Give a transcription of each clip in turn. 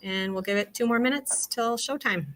And we'll give it 2 more minutes till showtime.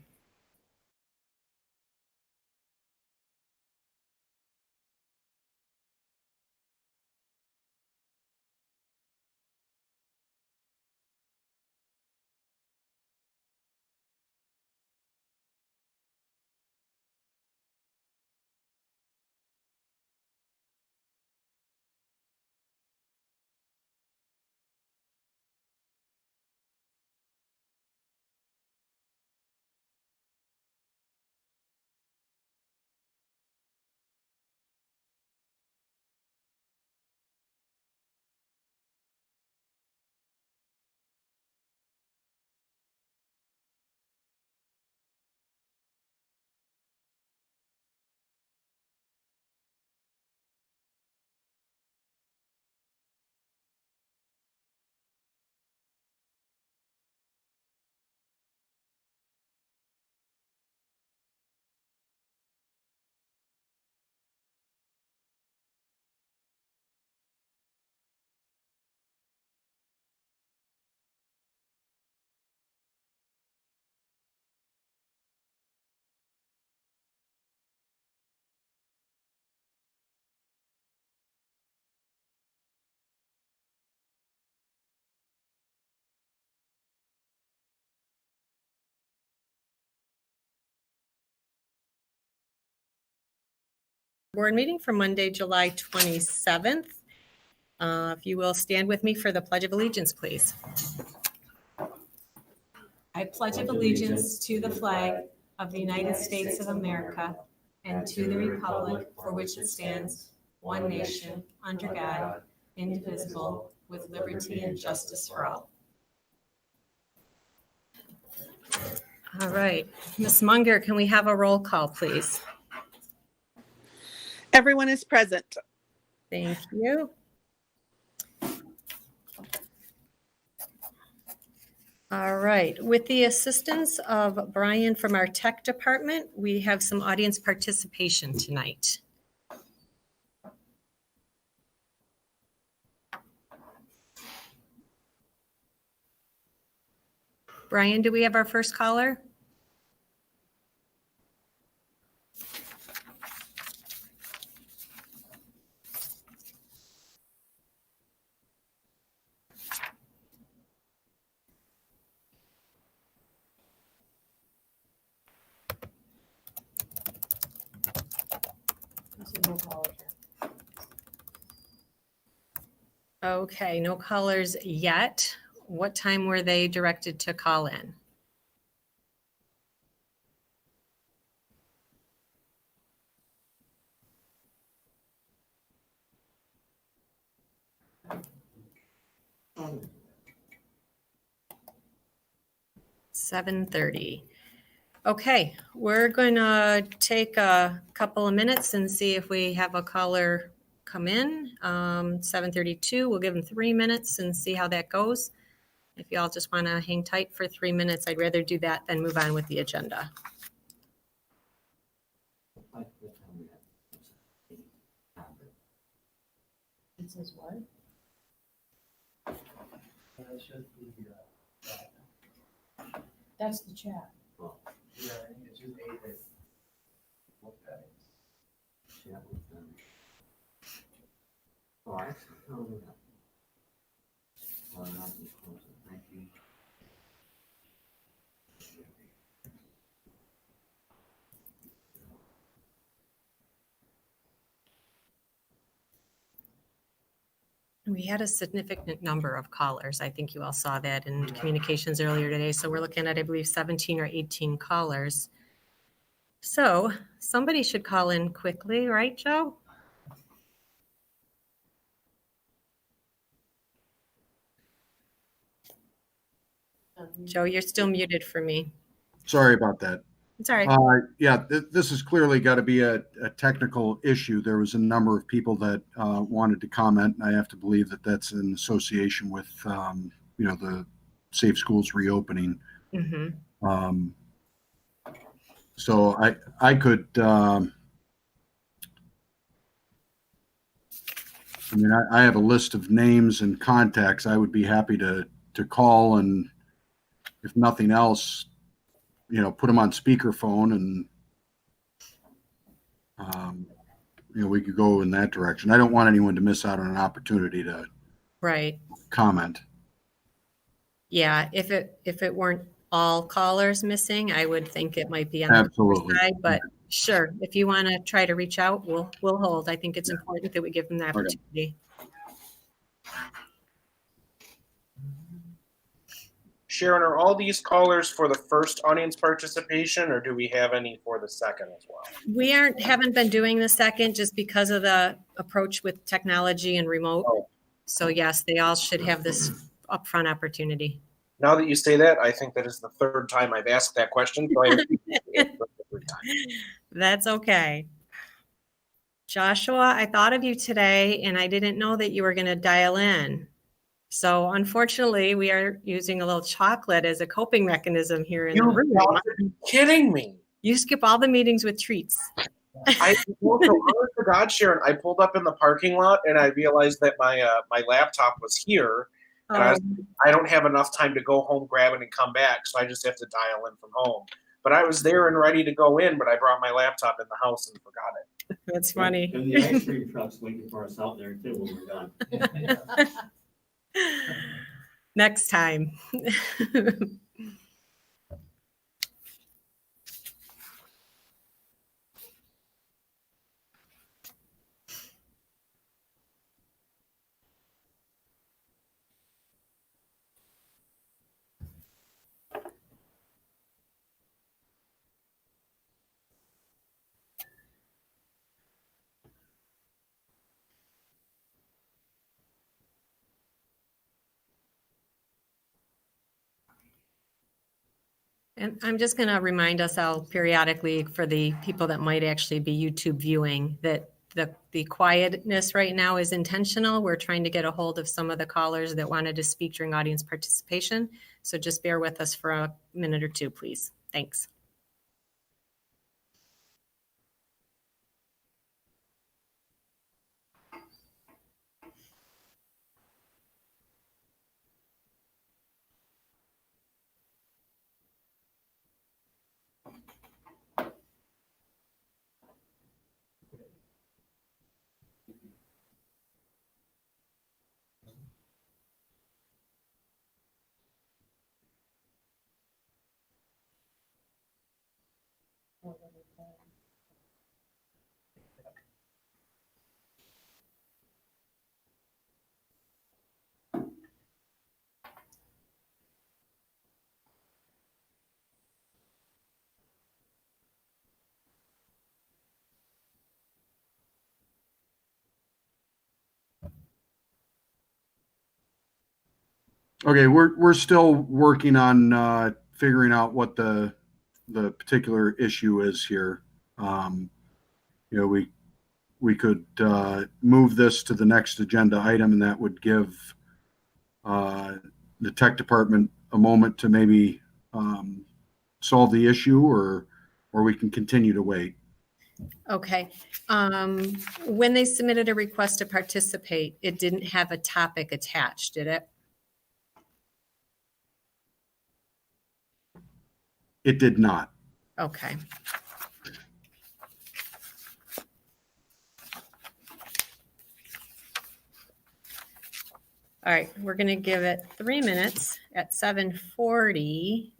Board meeting for Monday, July 27th. If you will stand with me for the Pledge of Allegiance, please. I pledge allegiance to the flag of the United States of America and to the republic for which it stands, one nation, under God, indivisible, with liberty and justice for all. All right. Ms. Munger, can we have a roll call, please? Everyone is present. Thank you. All right. With the assistance of Brian from our tech department, we have some audience participation tonight. Brian, do we have our first caller? Okay, no callers yet. What time were they directed to call in? Um, 7:30. Okay, we're going to take a couple of minutes and see if we have a caller come in. 7:32, we'll give them 3 minutes and see how that goes. If y'all just want to hang tight for 3 minutes, I'd rather do that than move on with the agenda. It says what? That's the chat. Yeah, I think it's just 8 that look at it. Yeah, with them. Oh, I oh, yeah. Well, not too close. Thank you. We had a significant number of callers. I think you all saw that in communications earlier today. So we're looking at, I believe, 17 or 18 callers. So somebody should call in quickly, right, Joe? Joe, you're still muted for me. Sorry about that. It's all right. Yeah, this has clearly got to be a technical issue. There was a number of people that wanted to comment, and I have to believe that that's in association with, the Safe Schools reopening. Mm-hmm. So I could, I have a list of names and contacts. I would be happy to call and if nothing else, put them on speakerphone and, we could go in that direction. I don't want anyone to miss out on an opportunity to Right. comment. Yeah, if it weren't all callers missing, I would think it might be on the Absolutely. side, but sure, if you want to try to reach out, we'll hold. I think it's important that we give them the Okay. opportunity. Sharon, are all these callers for the first audience participation, or do we have any for the second as well? We haven't been doing the second just because of the approach with technology and remote. Oh. So yes, they all should have this upfront opportunity. Now that you say that, I think that is the third time I've asked that question. So I repeat it for the third time. That's okay. Joshua, I thought of you today and I didn't know that you were going to dial in. So unfortunately, we are using a little chocolate as a coping mechanism here in the room. You've got to be kidding me. You skip all the meetings with treats. I forgot, Sharon. I pulled up in the parking lot and I realized that my laptop was here. And I don't have enough time to go home, grab it, and come back. So I just have to dial in from home. But I was there and ready to go in, but I brought my laptop in the house and forgot it. That's funny. And the ice cream truck's waiting for us out there too when we're done. Next time. And I'm just going to remind us all periodically for the people that might actually be YouTube viewing that the quietness right now is intentional. We're trying to get a hold of some of the callers that wanted to speak during audience participation. So just bear with us for a minute or two, please. Thanks. Okay, we're still working on figuring out what the particular issue is here. We could move this to the next agenda item, and that would give the tech department a moment to maybe solve the issue, or we can continue to wait. Okay. When they submitted a request to participate, it didn't have a topic attached, did it? It did not. Okay. All right, we're going to give it 3 minutes. At 7:40,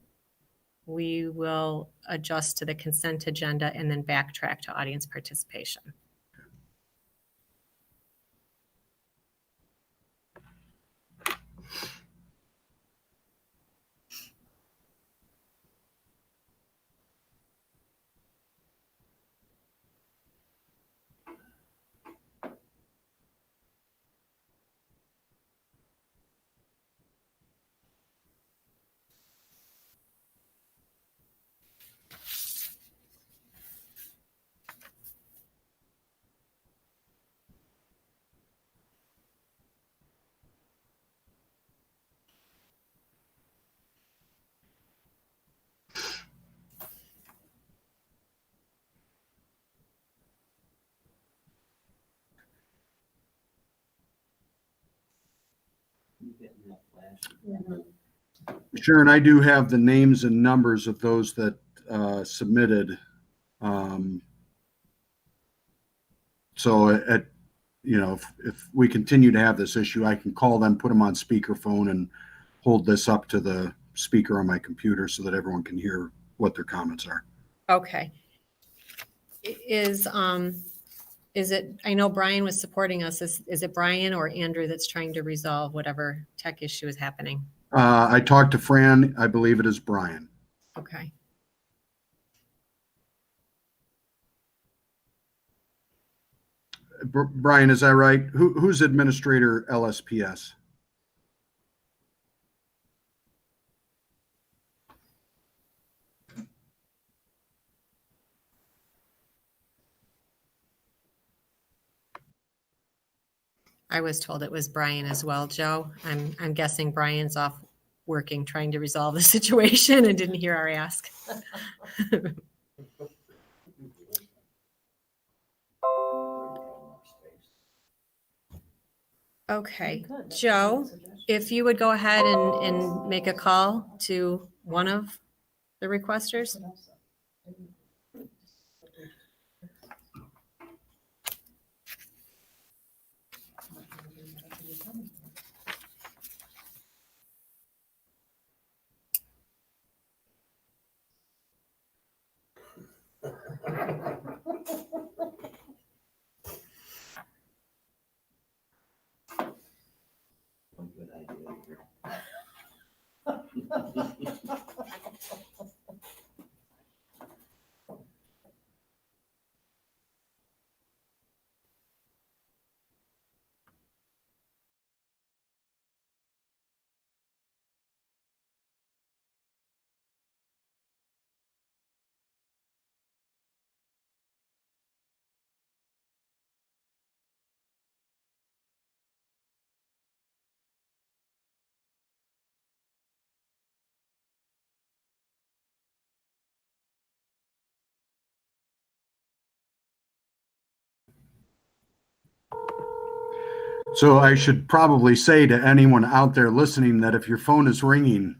we will adjust to the consent agenda and then backtrack to audience participation. You getting that flash? Sharon, I do have the names and numbers of those that submitted. So if we continue to have this issue, I can call them, put them on speakerphone, and hold this up to the speaker on my computer so that everyone can hear what their comments are. Okay. Is it, I know Brian was supporting us. Is it Brian or Andrew that's trying to resolve whatever tech issue is happening? I talked to Fran. I believe it is Brian. Okay. Brian, is that right? Who's administrator LSPS? I was told it was Brian as well, Joe. I'm guessing Brian's off working, trying to resolve the situation and didn't hear our ask. Okay, Good. That's a Joe, good suggestion. if you would go ahead and make a call to one of the requesters. What else? One good idea here. So I should probably say to anyone out there listening that if your phone is ringing,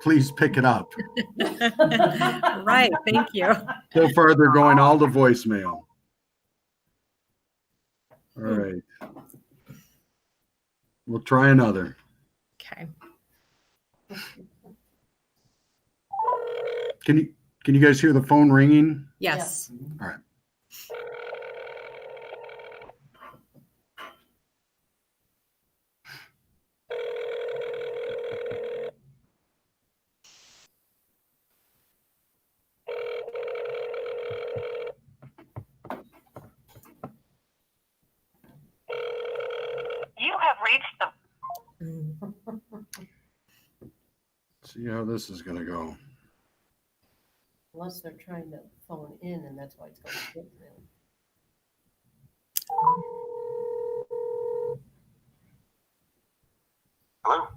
please pick it up. Right, thank you. So far, they're going all to voicemail. All right. We'll try another. Okay. Can you guys hear the phone ringing? Yes. All right. You have reached the Mm. See how this is going to go. Unless they're trying to phone in and that's why it's going to voicemail. Hello.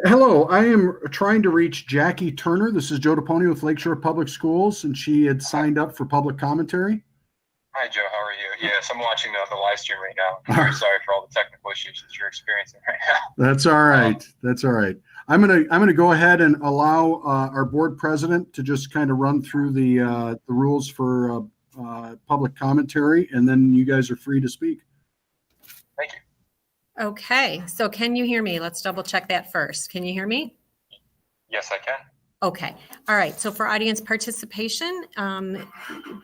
Hello, I am trying to reach Jackie Turner. This is Joe DePony with Lakeshore Public Schools, and she had signed up for public commentary. Hi, Joe. How are you? Yes, I'm watching the live stream right now. I'm very sorry for all the technical issues that you're experiencing right now. That's all right. That's all right. I'm gonna go ahead and allow our board president to just kind of run through the rules for public commentary, and then you guys are free to speak. Thank you. Okay, so can you hear me? Let's double check that first. Can you hear me? Yes, I can. Okay, all right. So for audience participation,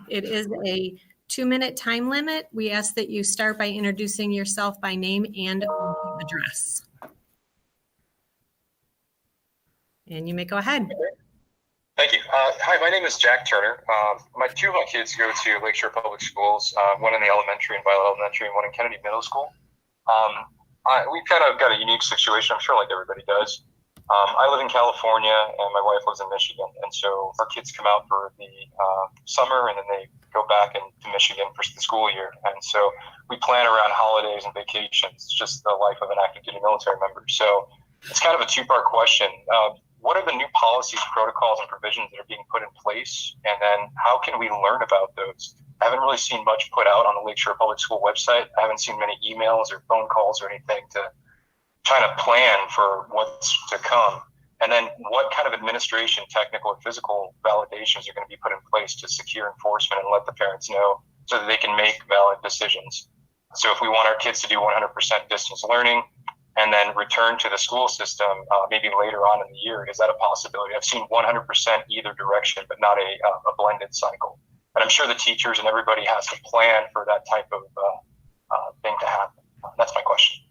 it is a 2-minute time limit. We ask that you start by introducing yourself by name and address. And you may go ahead. Thank you. Hi, my name is Jack Turner. Two of my kids go to Lakeshore Public Schools, one in the elementary and Violet Elementary and one in Kennedy Middle School. We've kind of got a unique situation, I'm sure like everybody does. I live in California and my wife lives in Michigan. And so our kids come out for the summer and then they go back to Michigan for the school year. And so we plan around holidays and vacations. It's just the life of an active duty military member. So it's kind of a two-part question. What are the new policies, protocols, and provisions that are being put in place? And then how can we learn about those? I haven't really seen much put out on the Lakeshore Public School website. I haven't seen many emails or phone calls or anything to try to plan for what's to come. And then what kind of administration, technical or physical validations are going to be put in place to secure enforcement and let the parents know so that they can make valid decisions. So if we want our kids to do 100% distance learning and then return to the school system maybe later on in the year, is that a possibility? I've seen 100% either direction, but not a blended cycle. And I'm sure the teachers and everybody has to plan for that type of thing to happen. That's my question.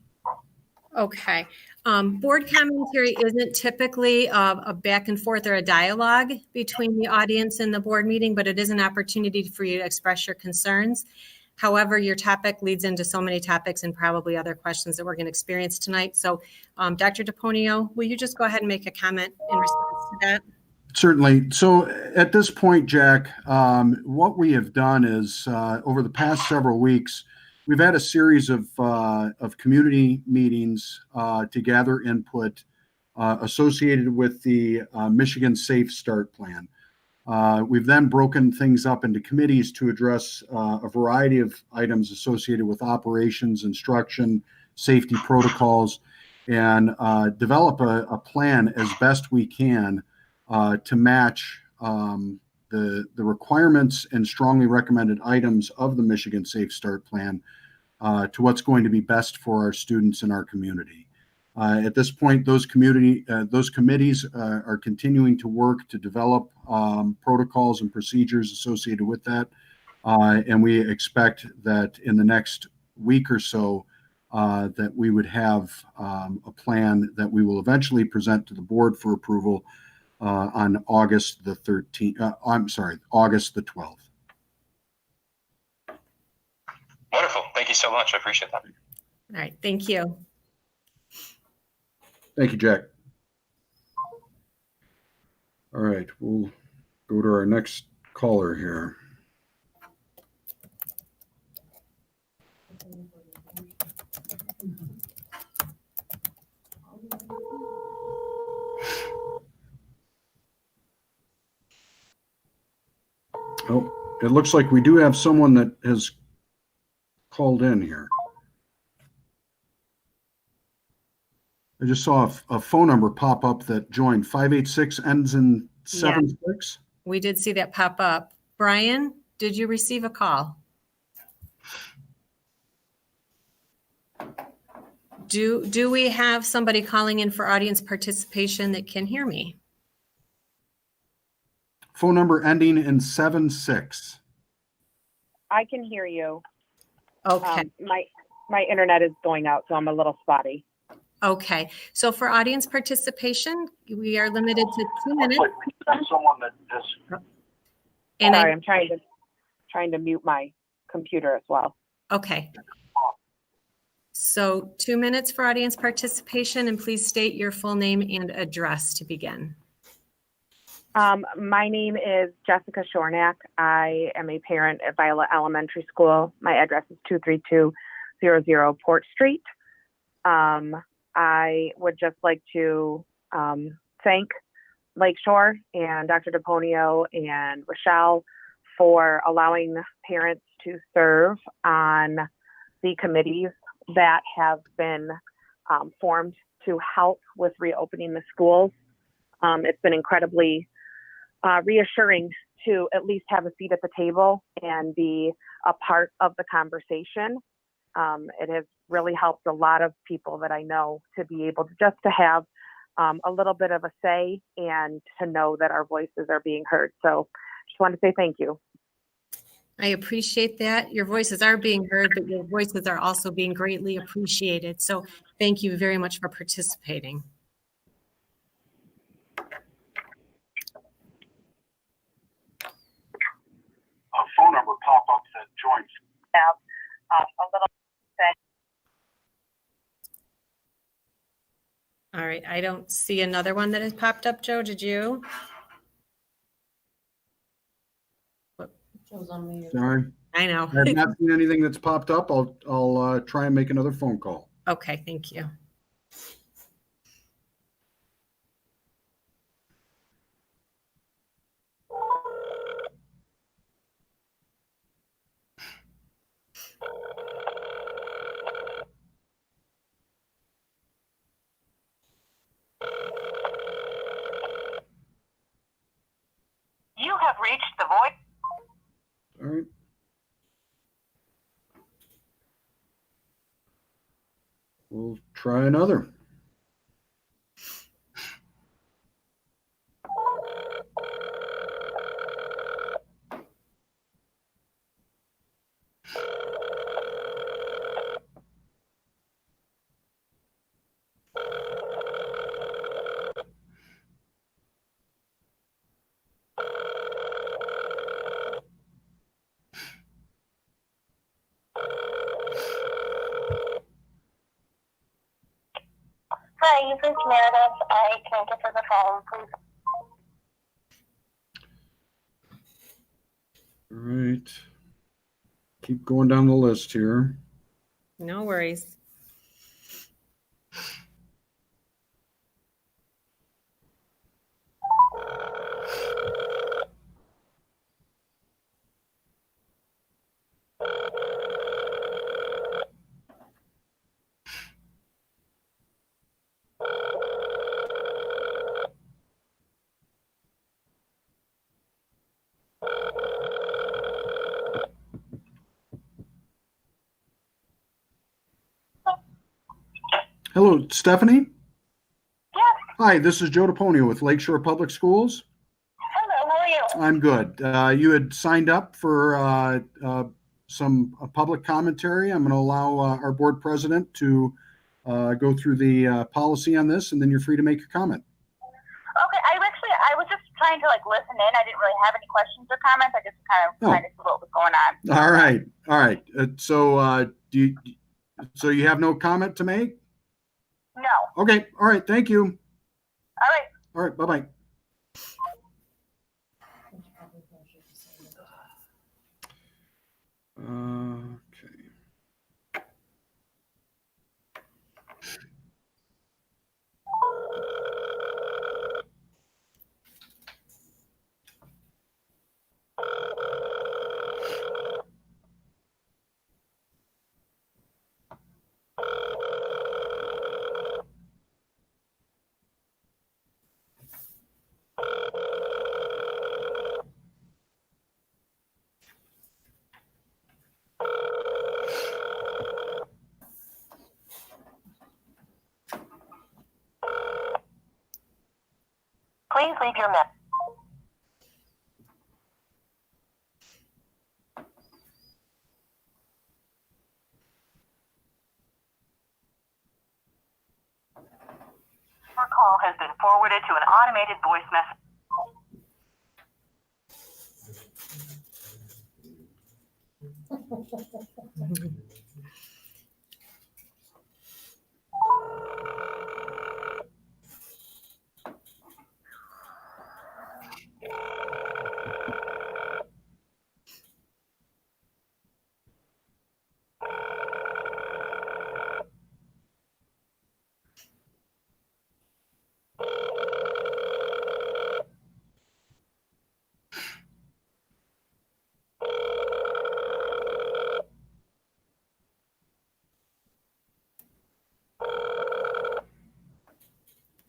Okay. Board commentary isn't typically a back and forth or a dialogue between the audience and the board meeting, but it is an opportunity for you to express your concerns. However, your topic leads into so many topics and probably other questions that we're going to experience tonight. So, Dr. DePonio, will you just go ahead and make a comment in response to that? Certainly. So at this point, Jack, what we have done is over the past several weeks, we've had a series of community meetings to gather input associated with the Michigan Safe Start Plan. We've then broken things up into committees to address a variety of items associated with operations, instruction, safety protocols, and develop a plan as best we can to match the requirements and strongly recommended items of the Michigan Safe Start Plan to what's going to be best for our students in our community. At this point, those committees are continuing to work to develop protocols and procedures associated with that. And we expect that in the next week or so, that we would have a plan that we will eventually present to the board for approval on August the 13th. August the 12th. Wonderful. Thank you so much. I appreciate that. All right. Thank you. Thank you, Jack. All right, we'll go to our next caller here. Oh, it looks like we do have someone that has called in here. I just saw a phone number pop up that joined. 586 ends in 76. We did see that pop up. Brian, did you receive a call? Do we have somebody calling in for audience participation that can hear me? Phone number ending in 76. I can hear you. Okay. My internet is going out, so I'm a little spotty. Okay. So for audience participation, we are limited to 2 minutes. Someone that is. And Sorry, I'm trying to mute my computer as well. okay. So 2 minutes for audience participation, and please state your full name and address to begin. My name is Jessica Shornack. I am a parent at Viola Elementary School. My address is 23200 Port Street. I would just like to thank Lakeshore and Dr. DePonio and Rochelle for allowing parents to serve on the committees that have been formed to help with reopening the schools. It's been incredibly reassuring to at least have a seat at the table and be a part of the conversation. It has really helped a lot of people that I know to be able to just to have a little bit of a say and to know that our voices are being heard. So just want to say thank you. I appreciate that. Your voices are being heard, but your voices are also being greatly appreciated. So thank you very much for participating. A phone number pop up that joins. Have a little All right. I don't see another one that has popped up. Joe, did you? Shows on me. Sorry, I know. I have not seen anything that's popped up. I'll try and make another phone call. Okay. Thank you. the voice. All right. We'll try another. Hi, this is Meredith. I can't get to the phone. Please. All right. Keep going down the list here. No worries. Hello, Stephanie. Yes. Hi, this is Joe DePonio with Lakeshore Public Schools. Hello. How are you? I'm good. You had signed up for some public commentary. I'm going to allow our board president to go through the policy on this, and then you're free to make a comment. Okay. I was just trying to listen in. I didn't really have any questions or comments. I just kind of trying to see what was going on. All right. All right. So you have no comment to make? No. Okay. All right. Thank you. All right. All right. Bye-bye. Okay. Please leave your message. Your call has been forwarded to an automated voice message.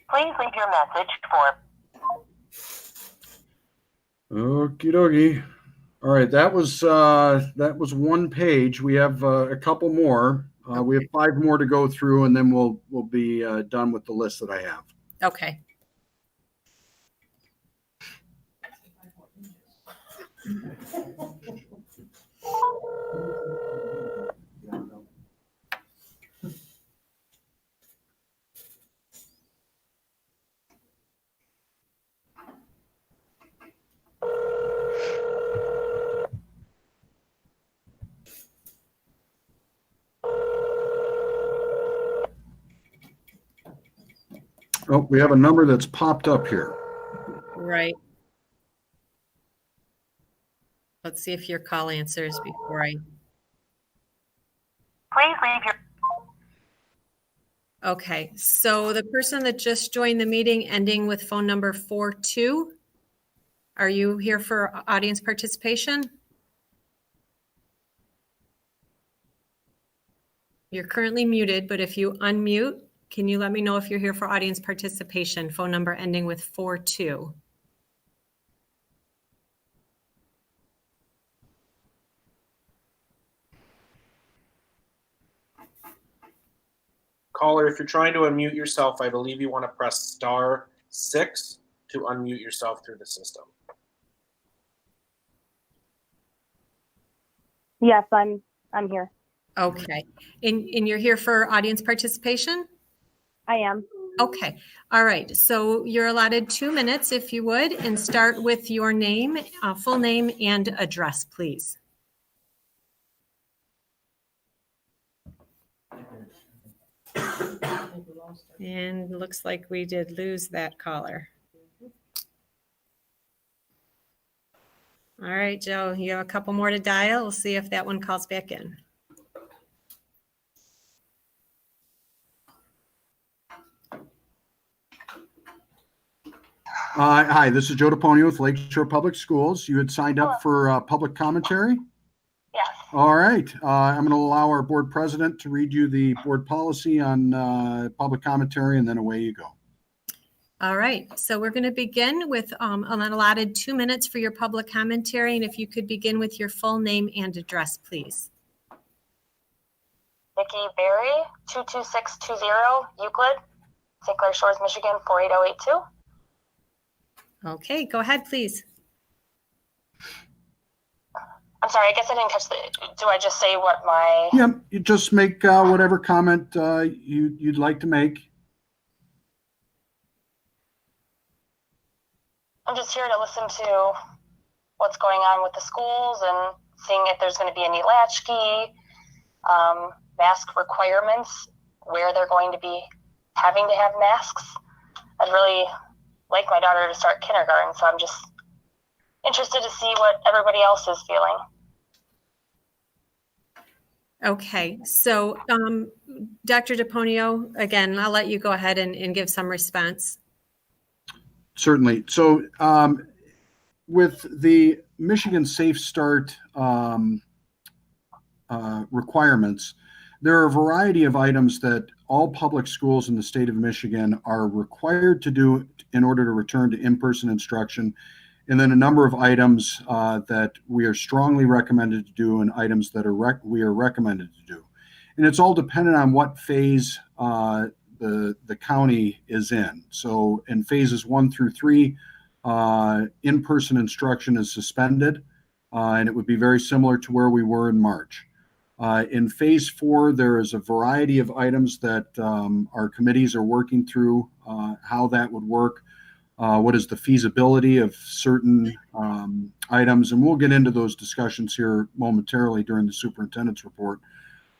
Please leave your message for. Okie dokie. All right, that was one page. We have a couple more. We have 5 more to go through, and then we'll be done with the list that I have. Okay. Oh, we have a number that's popped up here. Right. Let's see if your call answers before I. Please leave your. Okay, so the person that just joined the meeting ending with phone number 42, are you here for audience participation? You're currently muted, but if you unmute, can you let me know if you're here for audience participation? Phone number ending with 42. Caller, if you're trying to unmute yourself, I believe you want to press *6 to unmute yourself through the system. Yes, I'm here. Okay. And you're here for audience participation? I am. Okay. All right. So you're allotted 2 minutes, if you would, and start with your name, full name and address, please. I think we lost her. And looks like we did lose that caller. All right, Joe, you have a couple more to dial. We'll see if that one calls back in. Hi, this is Joe DePonio with Lakeshore Public Schools. You had signed up for public commentary? Yes. All right. I'm going to allow our board president to read you the board policy on public commentary, and then away you go. All right, so we're going to begin with an allotted 2 minutes for your public commentary, and if you could begin with your full name and address, please. Nikki Berry, 22620 Euclid, St. Clair Shores, Michigan, 48082. Okay, go ahead, please. I'm sorry, I guess I didn't catch do I just say what my... Yeah, you just make whatever comment you'd like to make. I'm just here to listen to what's going on with the schools and seeing if there's going to be any latchkey, mask requirements, where they're going to be having to have masks. I'd really like my daughter to start kindergarten, so I'm just interested to see what everybody else is feeling. Okay, so Dr. DePonio, again, I'll let you go ahead and give some response. Certainly. So with the Michigan Safe Start requirements, there are a variety of items that all public schools in the state of Michigan are required to do in order to return to in-person instruction, and then a number of items that we are strongly recommended to do and items that we are recommended to do. And it's all dependent on what phase the county is in. So in phases 1 through 3, in-person instruction is suspended, and it would be very similar to where we were in March. In phase 4, there is a variety of items that our committees are working through, how that would work, what is the feasibility of certain items, and we'll get into those discussions here momentarily during the superintendent's report.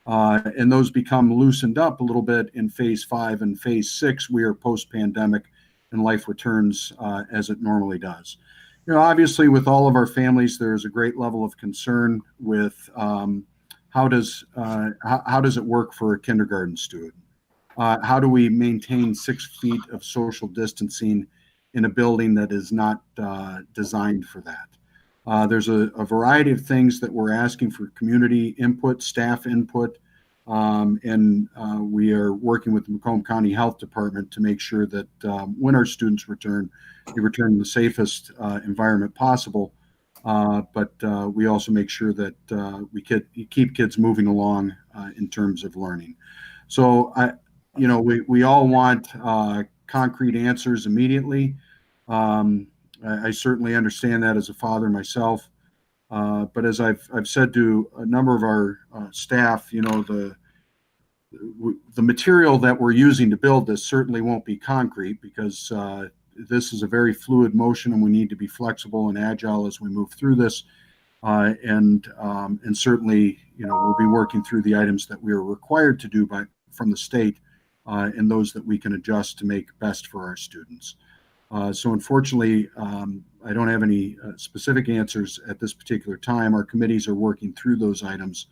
And those become loosened up a little bit in phase 5 and phase 6. We are post-pandemic and life returns as it normally does. You know, obviously with all of our families, there's a great level of concern with how does it work for a kindergarten student? How do we maintain 6 feet of social distancing in a building that is not designed for that? There's a variety of things that we're asking for community input, staff input, and we are working with the Macomb County Health Department to make sure that when our students return, they return in the safest environment possible. But we also make sure that we keep kids moving along in terms of learning. So we all want concrete answers immediately. I certainly understand that as a father myself. But as I've said to a number of our staff, the material that we're using to build this certainly won't be concrete, because this is a very fluid motion and we need to be flexible and agile as we move through this. And certainly, we'll be working through the items that we are required to do from the state and those that we can adjust to make best for our students. So unfortunately, I don't have any specific answers at this particular time. Our committees are working through those items.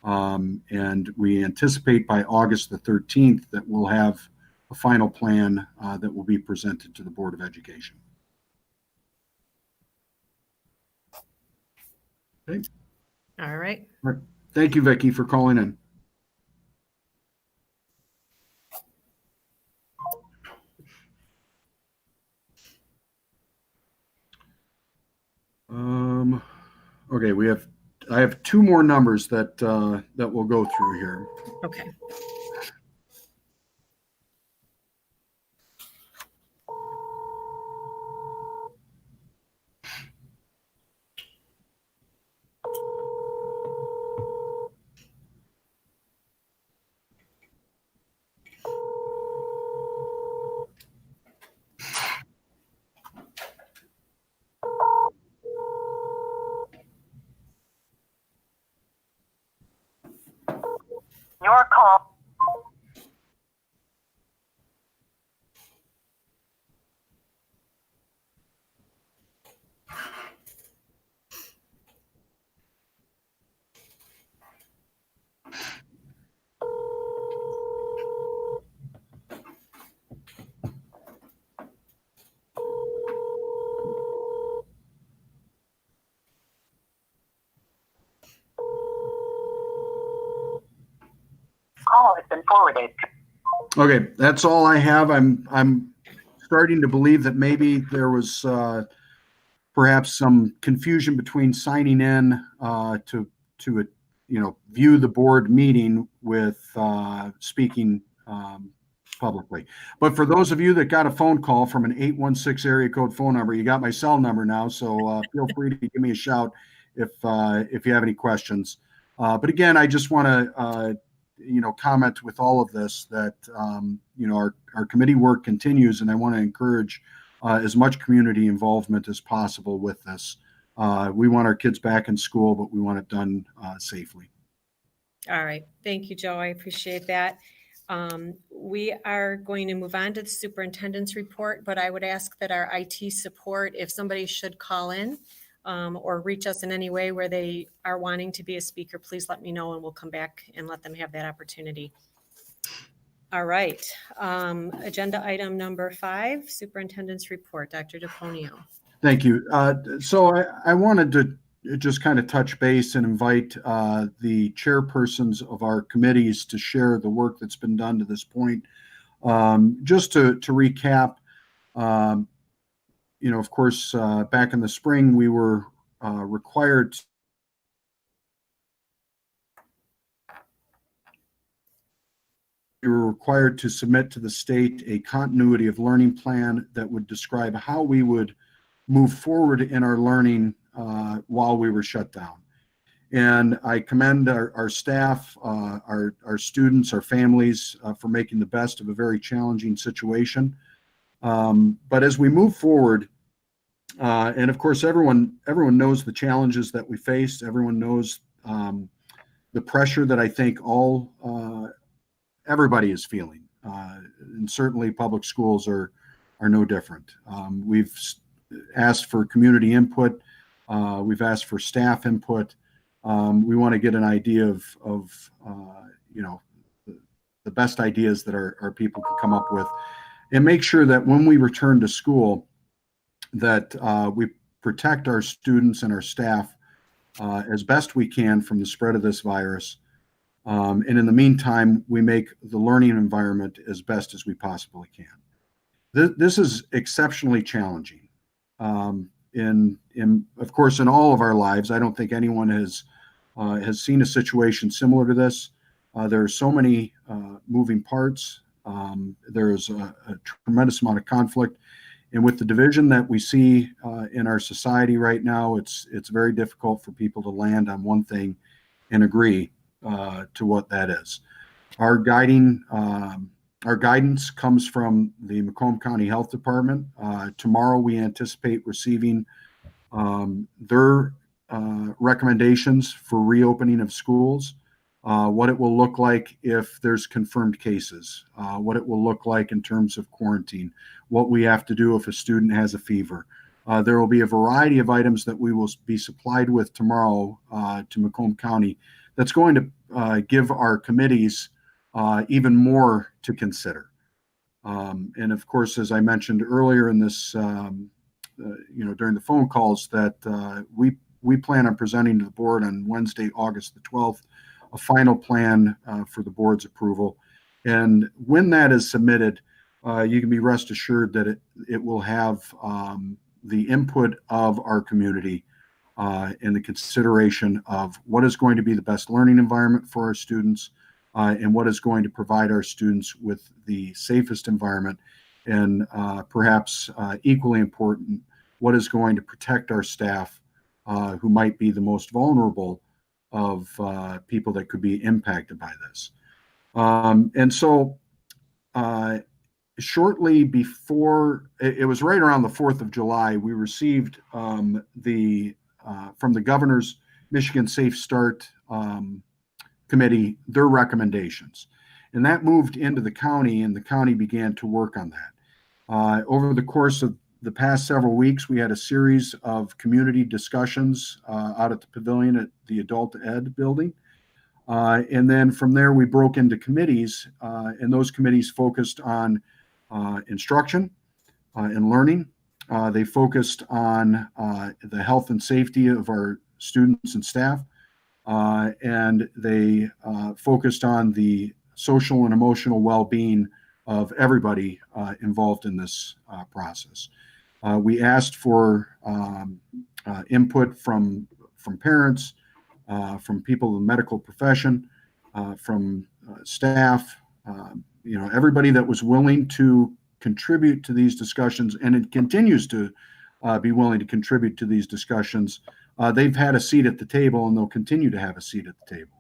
And we anticipate by August the 13th that we'll have a final plan that will be presented to the Board of Education. Okay. All right. Thank you, Vicki, for calling in. Okay, I have 2 more numbers that we'll go through here. Okay. has been forwarded. Okay, that's all I have. I'm starting to believe that maybe there was perhaps some confusion between signing in to view the board meeting with speaking publicly. But for those of you that got a phone call from an 816 area code phone number, you got my cell number now, so feel free to give me a shout if you have any questions. But again, I just want to comment with all of this that our committee work continues, and I want to encourage as much community involvement as possible with this. We want our kids back in school, but we want it done safely. All right. Thank you, Joe. I appreciate that. We are going to move on to the superintendent's report, but I would ask that our IT support, if somebody should call in or reach us in any way where they are wanting to be a speaker, please let me know and we'll come back and let them have that opportunity. All right. Agenda item number 5, superintendent's report. Dr. DePonio. Thank you. So I wanted to just kind of touch base and invite the chairpersons of our committees to share the work that's been done to this point. Just to recap, of course, back in the spring, we were required to submit to the state a continuity of learning plan that would describe how we would move forward in our learning while we were shut down. And I commend our staff, our students, our families for making the best of a very challenging situation. But as we move forward, and of course, everyone knows the challenges that we face. Everyone knows the pressure that I think everybody is feeling, and certainly public schools are no different. We've asked for community input. We've asked for staff input. We want to get an idea of the best ideas that our people can come up with, and make sure that when we return to school, that we protect our students and our staff as best we can from the spread of this virus. And in the meantime, we make the learning environment as best as we possibly can. This is exceptionally challenging. Of course, in all of our lives, I don't think anyone has seen a situation similar to this. There are so many moving parts. There's a tremendous amount of conflict. And with the division that we see in our society right now, it's very difficult for people to land on one thing and agree to what that is. Our guidance comes from the Macomb County Health Department. Tomorrow we anticipate receiving their recommendations for reopening of schools, what it will look like if there's confirmed cases, what it will look like in terms of quarantine, what we have to do if a student has a fever. There will be a variety of items that we will be supplied with tomorrow to Macomb County that's going to give our committees even more to consider. And of course, as I mentioned earlier in this, during the phone calls, that we plan on presenting to the board on Wednesday, August the 12th, a final plan for the board's approval. And when that is submitted, you can be rest assured that it will have the input of our community and the consideration of what is going to be the best learning environment for our students and what is going to provide our students with the safest environment, and perhaps equally important, what is going to protect our staff who might be the most vulnerable of people that could be impacted by this. And so shortly before, it was right around the 4th of July, we received from the governor's Michigan Safe Start Committee, their recommendations. And that moved into the county, and the county began to work on that. Over the course of the past several weeks, we had a series of community discussions out at the pavilion at the Adult Ed building. And then from there, we broke into committees, and those committees focused on instruction and learning. They focused on the health and safety of our students and staff, and they focused on the social and emotional well-being of everybody involved in this process. We asked for input from parents, from people in the medical profession, from staff, everybody that was willing to contribute to these discussions, and it continues to be willing to contribute to these discussions. They've had a seat at the table, and they'll continue to have a seat at the table.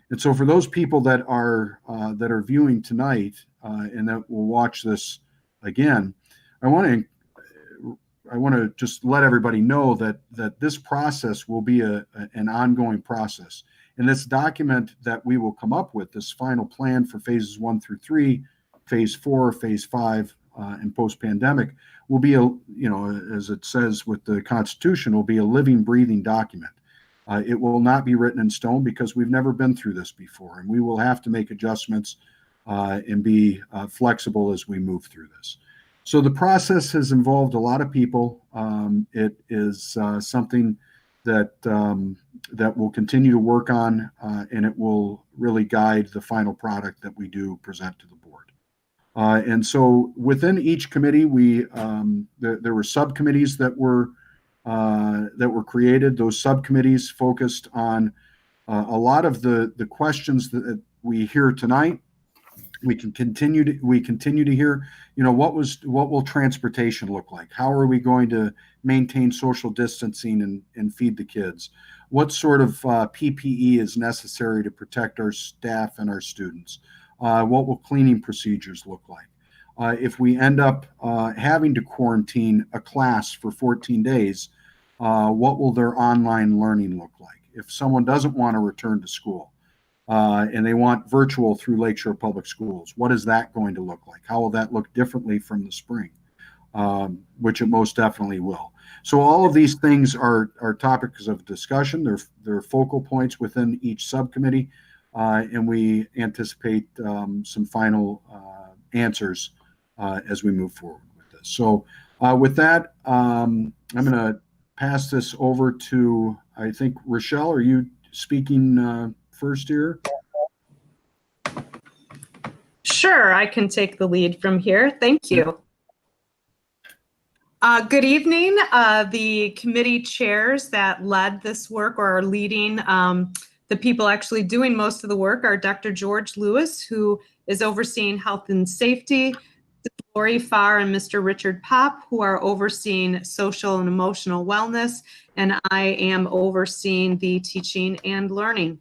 And so, for those people that are viewing tonight and that will watch this again, I want to just let everybody know that this process will be an ongoing process. And this document that we will come up with, this final plan for phases 1 through 3, phase 4, phase 5, and post-pandemic, will be as it says with the Constitution, will be a living, breathing document. It will not be written in stone because we've never been through this before, and we will have to make adjustments and be flexible as we move through this. So the process has involved a lot of people. It is something that we'll continue to work on, and it will really guide the final product that we do present to the board. And so within each committee, there were subcommittees that were created. Those subcommittees focused on a lot of the questions that we hear tonight. We continue to hear, what will transportation look like? How are we going to maintain social distancing and feed the kids? What sort of PPE is necessary to protect our staff and our students? What will cleaning procedures look like? If we end up having to quarantine a class for 14 days, what will their online learning look like? If someone doesn't want to return to school and they want virtual through Lakeshore Public Schools, what is that going to look like? How will that look differently from the spring? Which it most definitely will. So all of these things are topics of discussion. They're focal points within each subcommittee, and we anticipate some final answers as we move forward with this. So with that, I'm going to pass this over to, I think, Rochelle. Are you speaking first here? Sure, I can take the lead from here. Thank you. Good evening. The committee chairs that led this work or are leading the people actually doing most of the work are Dr. George Lewis, who is overseeing health and safety, Lori Farr and Mr. Richard Pop, who are overseeing social and emotional wellness, and I am overseeing the teaching and learning.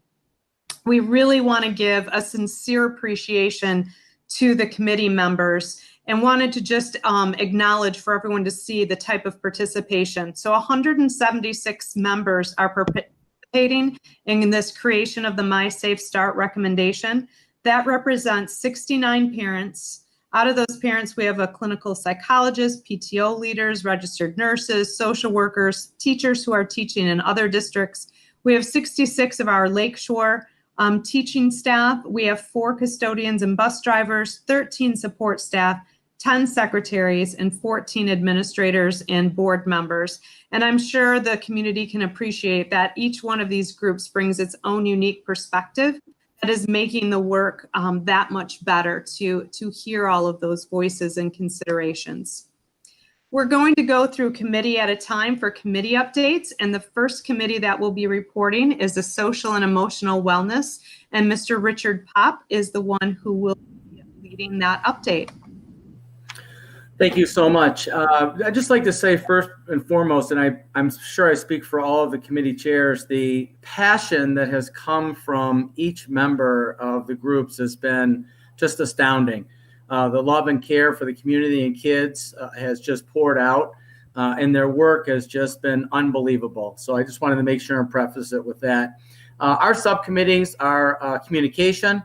We really want to give a sincere appreciation to the committee members and wanted to just acknowledge for everyone to see the type of participation. So 176 members are participating in this creation of the My Safe Start recommendation. That represents 69 parents. Out of those parents, we have a clinical psychologist, PTO leaders, registered nurses, social workers, teachers who are teaching in other districts. We have 66 of our Lakeshore teaching staff. We have 4 custodians and bus drivers, 13 support staff, 10 secretaries, and 14 administrators and board members. And I'm sure the community can appreciate that each one of these groups brings its own unique perspective that is making the work that much better to hear all of those voices and considerations. We're going to go through committee at a time for committee updates, and the first committee that will be reporting is the social and emotional wellness, and Mr. Richard Pop is the one who will be leading that update. Thank you so much. I'd just like to say first and foremost, and I'm sure I speak for all of the committee chairs, the passion that has come from each member of the groups has been just astounding. The love and care for the community and kids has just poured out, and their work has just been unbelievable. So I just wanted to make sure and preface it with that. Our subcommittees are communication,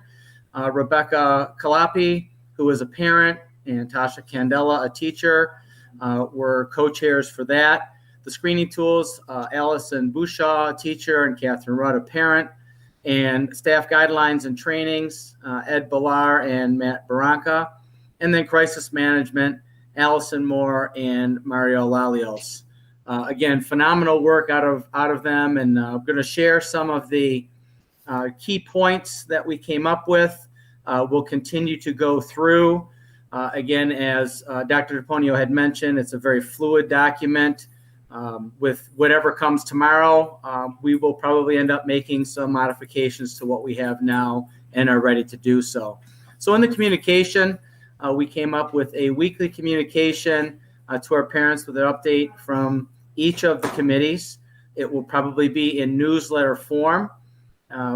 Rebecca Calapi, who is a parent, and Tasha Candela, a teacher, were co-chairs for that. The screening tools, Allison Bushaw, a teacher, and Catherine Rudd, a parent. And staff guidelines and trainings, Ed Ballar and Matt Barranca. And then crisis management, Allison Moore and Mario Lalios. Again, phenomenal work out of them. And I'm going to share some of the key points that we came up with We'll continue to go through. Again, as Dr. DePonio had mentioned, it's a very fluid document. With whatever comes tomorrow, we will probably end up making some modifications to what we have now and are ready to do so. So in the communication, we came up with a weekly communication to our parents with an update from each of the committees. It will probably be in newsletter form.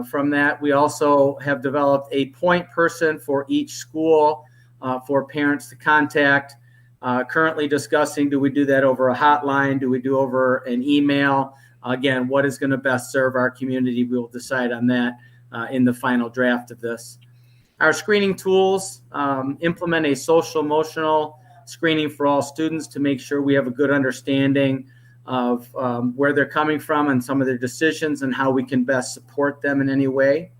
From that, we also have developed a point person for each school for parents to contact. Currently discussing, do we do that over a hotline? Do we do over an email? Again, what is going to best serve our community? We will decide on that in the final draft of this. Our screening tools implement a social emotional screening for all students to make sure we have a good understanding of where they're coming from and some of their decisions and how we can best support them in any way.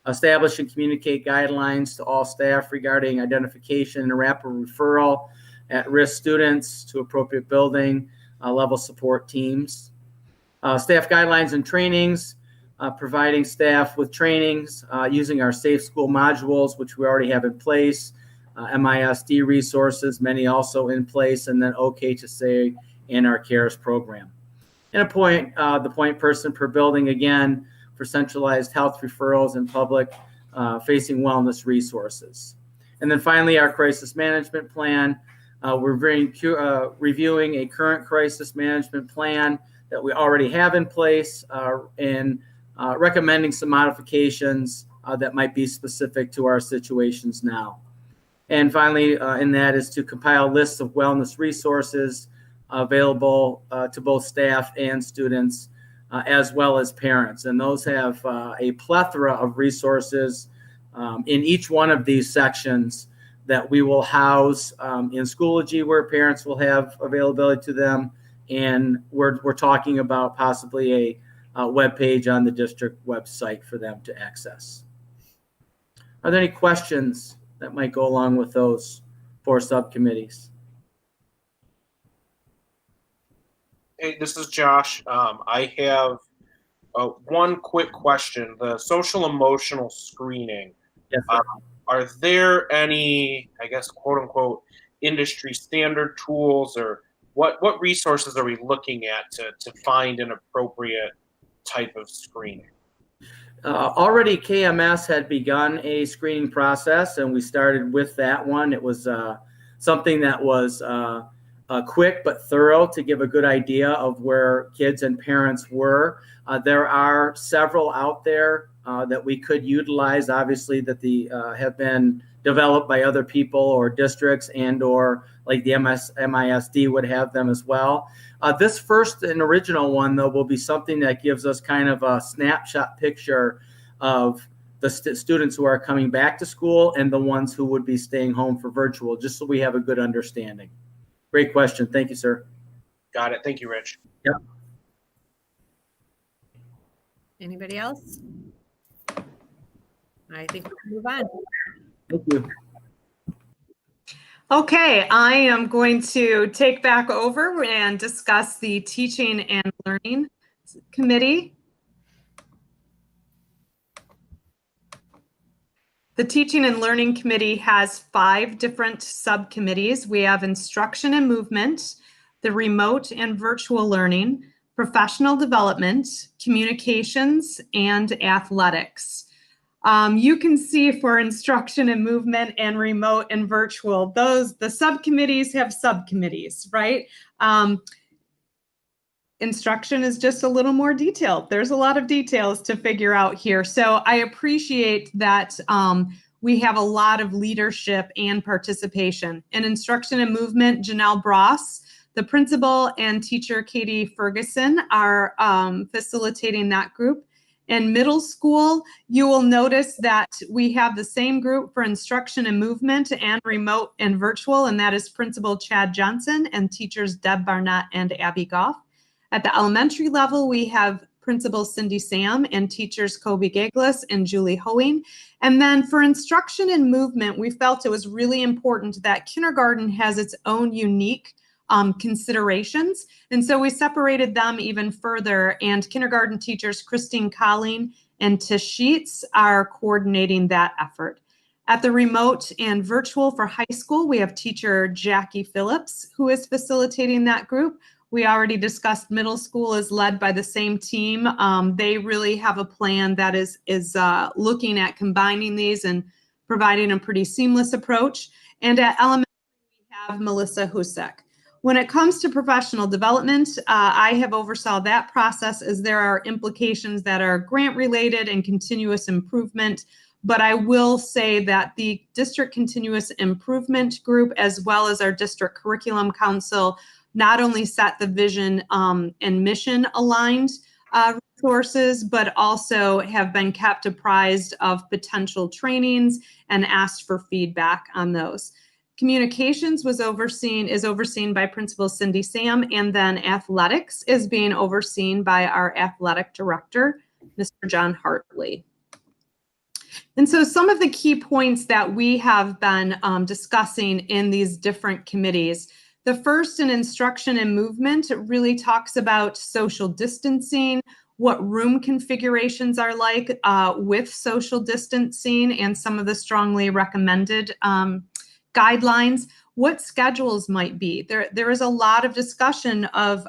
Establish and communicate guidelines to all staff regarding identification and rapid referral at-risk students to appropriate building level support teams. Staff guidelines and trainings, providing staff with trainings using our Safe School modules, which we already have in place, MISD resources, many also in place, and then OK to Say in our CARES program. And appoint the point person per building, again, for centralized health referrals and public facing wellness resources. And then finally, our crisis management plan. We're reviewing a current crisis management plan that we already have in place and recommending some modifications that might be specific to our situations now. And finally, in that is to compile lists of wellness resources available to both staff and students, as well as parents. And those have a plethora of resources in each one of these sections that we will house in Schoology, where parents will have availability to them. And we're talking about possibly a web page on the district website for them to access. Are there any questions that might go along with those 4 subcommittees? Hey, this is Josh. I have one quick question. The social emotional screening. Yes, are there any, I guess, quote unquote, industry standard tools, or what resources are we looking at to find an appropriate type of screening? Already KMS had begun a screening process, and we started with that one. It was something that was quick but thorough to give a good idea of where kids and parents were. There are several out there that we could utilize, obviously, that have been developed by other people or districts, and or like the MISD would have them as well. This first and original one, though, will be something that gives us kind of a snapshot picture of the students who are coming back to school and the ones who would be staying home for virtual, just so we have a good understanding. Great question. Thank you, sir. Got it. Thank you, Rich. Yep. Anybody else? I think we can move on. Thank you. Okay, I am going to take back over and discuss the Teaching and Learning Committee. The Teaching and Learning Committee has 5 different subcommittees. We have Instruction and Movement, the Remote and Virtual Learning, Professional Development, Communications, and Athletics. You can see for Instruction and Movement and Remote and Virtual, the subcommittees have subcommittees, right? Instruction is just a little more detailed. There's a lot of details to figure out here. So I appreciate that we have a lot of leadership and participation. In Instruction and Movement, Janelle Bross, the principal, and teacher Katie Ferguson are facilitating that group. In middle school, you will notice that we have the same group for Instruction and Movement and Remote and Virtual, and that is Principal Chad Johnson and teachers Deb Barnett and Abby Goff. At the elementary level, we have Principal Cindy Sam and teachers Kobe Gaglis and Julie Hoeing. And then for Instruction and Movement, we felt it was really important that kindergarten has its own unique considerations. And so we separated them even further, and kindergarten teachers Christine Colling and Tish Sheets are coordinating that effort. At the remote and virtual for high school, we have teacher Jackie Phillips, who is facilitating that group. We already discussed middle school is led by the same team. They really have a plan that is looking at combining these and providing a pretty seamless approach. And at elementary, we have Melissa Husek. When it comes to professional development, I have oversaw that process as there are implications that are grant related and continuous improvement. But I will say that the District Continuous Improvement Group, as well as our District Curriculum Council, not only set the vision and mission aligned resources, but also have been kept apprised of potential trainings and asked for feedback on those. Communications is overseen by Principal Cindy Sam, and then athletics is being overseen by our athletic director, Mr. John Hartley. And so some of the key points that we have been discussing in these different committees. The first, in instruction and movement, it really talks about social distancing, what room configurations are like with social distancing, and some of the strongly recommended guidelines, what schedules might be. There is a lot of discussion of